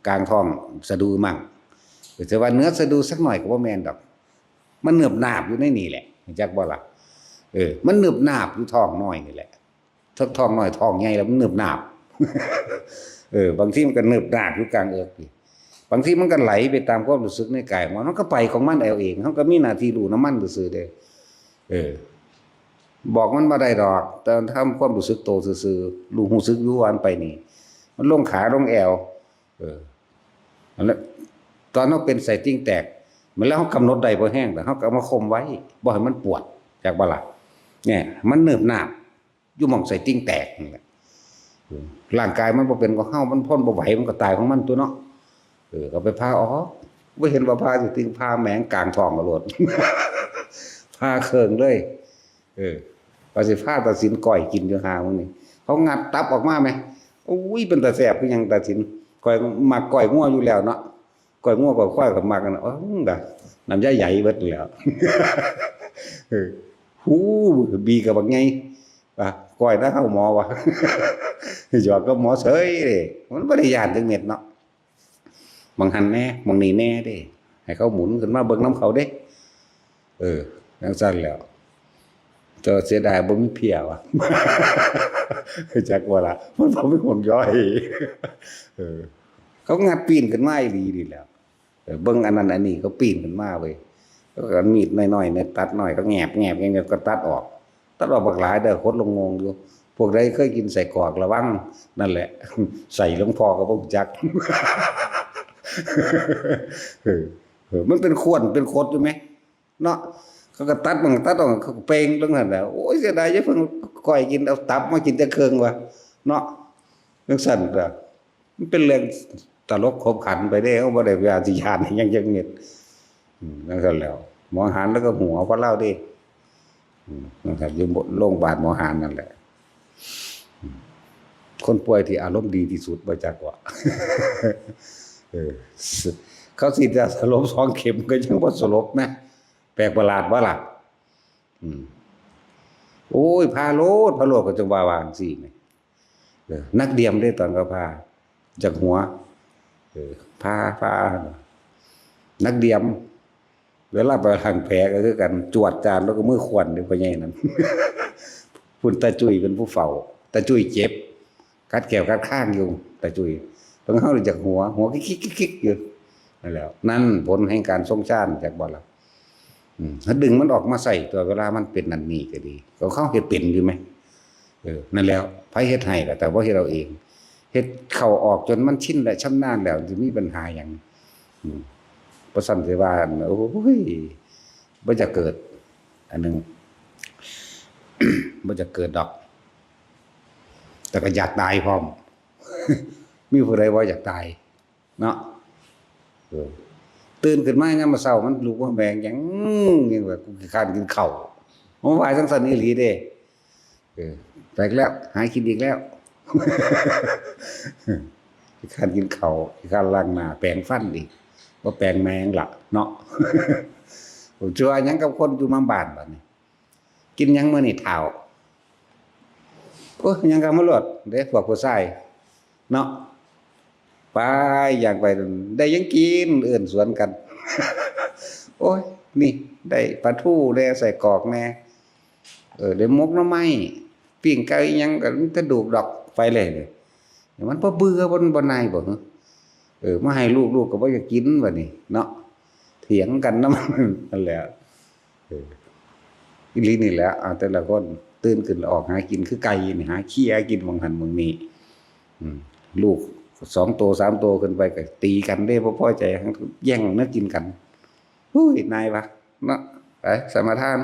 กลางท้องสะดือมั่งแต่ว่าเนื้อสะดือสักหน่อยก็บ่แม่นดอกมันเนืบหนาบอยู่ในนี่แหละจักบ่ล่ะมันเนืบหนาบอยู่ท้องน้อยนี่แหละท้องน้อยท้องใหญ่แล้วมันเนืบหนาบบางทีมันก็เนืบหนาบอยู่กลางเอิกนี่บางทีมันก็ไหลไปตามความรู้สึกในกายมันก็ไปของมันเอาเองเฮาก็มีหน้าที่รู้น้ำมันซื่อๆเด้บอกมันบ่ได้ดอกแต่ทำความรู้สึกโตซื่อๆรู้สึกอยู่วันไปนี่มันลงขาลงแอวแล้วตอนเฮาเป็นไส้ติ่งแตกมันแล้วเฮากำหนดได้บ่แห้งแต่เฮาก็เอามาคมไว้บ่ให้มันปวดจักบ่ล่ะเนี่ยมันเนิบหนาบอยู่หม่องไส้ติ่งแตกนั่นแหละร่างกายมันบ่เป็นของเฮามันพ้นบ่ไหวมันก็ตายของมันตัวเนาะก็ไปพาออกบ่เห็นว่าพาสิติ่งพาแหมงกลางท้องกระโดด พาเคิงเลยว่าสิพาตัดสินก้อยกินอยู่หามื้อนี้เขางัดตับออกมาแหมอุ้ยเป็นตาแซ่บคือหยังตัดสินก้อยมักก้อยงัวอยู่แล้วเนาะก้อยงัวก้อยควายก็มักกันด่าน้ำยาใหญ่เบิดแล้วหูบีกับบักไงว่าก้อยนะเฮาหมอว่ะหยอกก็หมอเฉยเด้มันบ่ได้ย่านจังเม็ดเนาะบางหันแน่บางนี่แน่เด้ให้เขาหมุนขึ้นมาเบิ่งน้ำเขาเด้จังซั่นแล้วเจอเสียดายบ่มีเพียว่ะจักว่าล่ะมันบ่มีห่วงย่อยเขางัดปีนขึ้นมาอีหลีนี่แหล้วเบิ่งอันนั้นอันนี้เขาปีนขึ้นมาเว้ยแล้วก็มีดน้อยๆเนี่ยตัดน้อยก็แงบอย่างเงี้ยก็ตัดออกบักหลายเด้อคดลงงงอยู่พวกใดเคยกินใส่กรอกระวังนั่นแหละใส่หลวงพ่อก็บ่รู้จักมันเป็นขวนเป็นคดอยู่มั้ยเนาะเขาก็ตัดออกเขาก็เป่งลงนั่นแหละโอ้ยเสียดายอย่าเพิ่งก้อยกินเอาตับมากินแต่เครื่องว่ะเนาะจังซั่นล่ะมันเป็นเรื่องตลกขบขันไปเด้เฮาบ่ได้วิทยาญยังจังเม็ดจังซั่นแล้วหมอหารแล้วก็หัวพอเล่าดินะครับอยู่โรงพยาบาลหมอหารนั่นแหละคนป่วยที่อารมณ์ดีที่สุดบ่จักว่าเขาสิจะสลบ2เข็มก็ยังบ่สลบนะแปลกประหลาดบ่ล่ะโอ้ยพาโลดก็จังว่าจังซี่แหมนักเดียมได้ตอนก็พา จากหัวพานักเดียมเวลาไปทางแผลก็คือกันจวดจานแล้วก็มือขวนนี่พ่อใหญ่นั่น พุ่นตาจุยเป็นผู้เฝ้าตาจุยเจ็บกัดแก้วกัดข้างอยู่ตาจุยต้องเข้าจากหัวคิกอยู่นั่นแหละนั่นผลแห่งการทรงชาติจากบ่ล่ะถ้าดึงมันออกมาใส่ตัวเวลามันเป็นนั่นนี่ก็ดีเขาเฮ็ดเป็นอยู่ไหมนั่นแล้วไผเฮ็ดให้ก็แต่ว่าเฮ็ดเราเองเฮ็ดเข้าออกจนมันชินและชำนาญแล้วจะมีปัญหาหยังบ่ซั่นสิว่าโอ้ยบ่จะเกิดอันนึง บ่จะเกิดดอกแต่ก็อยากตายพร้อม มีผู้ใดว่าอยากตายเนาะตื่นขึ้นมายามมื้อเช้ามันลุกว่าแบงหยังแบบกูขี้คร้านกินข้าวผมว่าจังซั่นอีหลีเด้แปลกแล้วหากินอีกแล้ว ขี้คร้านกินข้าวขี้คร้านล้างหน้าแปรงฟันอีกบ่แปรงแมงล่ะเนาะ ผมเชื่อว่าหยังกับคนอยู่มาบ้านบัดนี้กินหยังมื้อนี้เฒ่าโอ้ยยังก็มาโลดเด้พวกผู้ชายเนาะไปอย่างไปได้ยังกินเอิ้นสวนกัน โอ้ยนี่ได้ปลาทูได้ใส่กรอกแน่ได้หมกหน่อไม้ปิ้งไก่หยังก็กระดูกดอกไปเลยมันบ่เบื่อบ่นายบ่มาให้ลูกก็บ่อยากกินบัดนี้เนาะเถียงกันนำนั่นแหละอีหลีนี่แหละแต่ละคนตื่นขึ้นออกหากินคือไก่นี่หาเคี้ยกินบางหันบางนี้ลูก2ตัว3ตัวขึ้นไปก็ตีกันได้บ่พอใจแย่งนักกินกันอุ้ยนายวะเนาะไปสมาทาน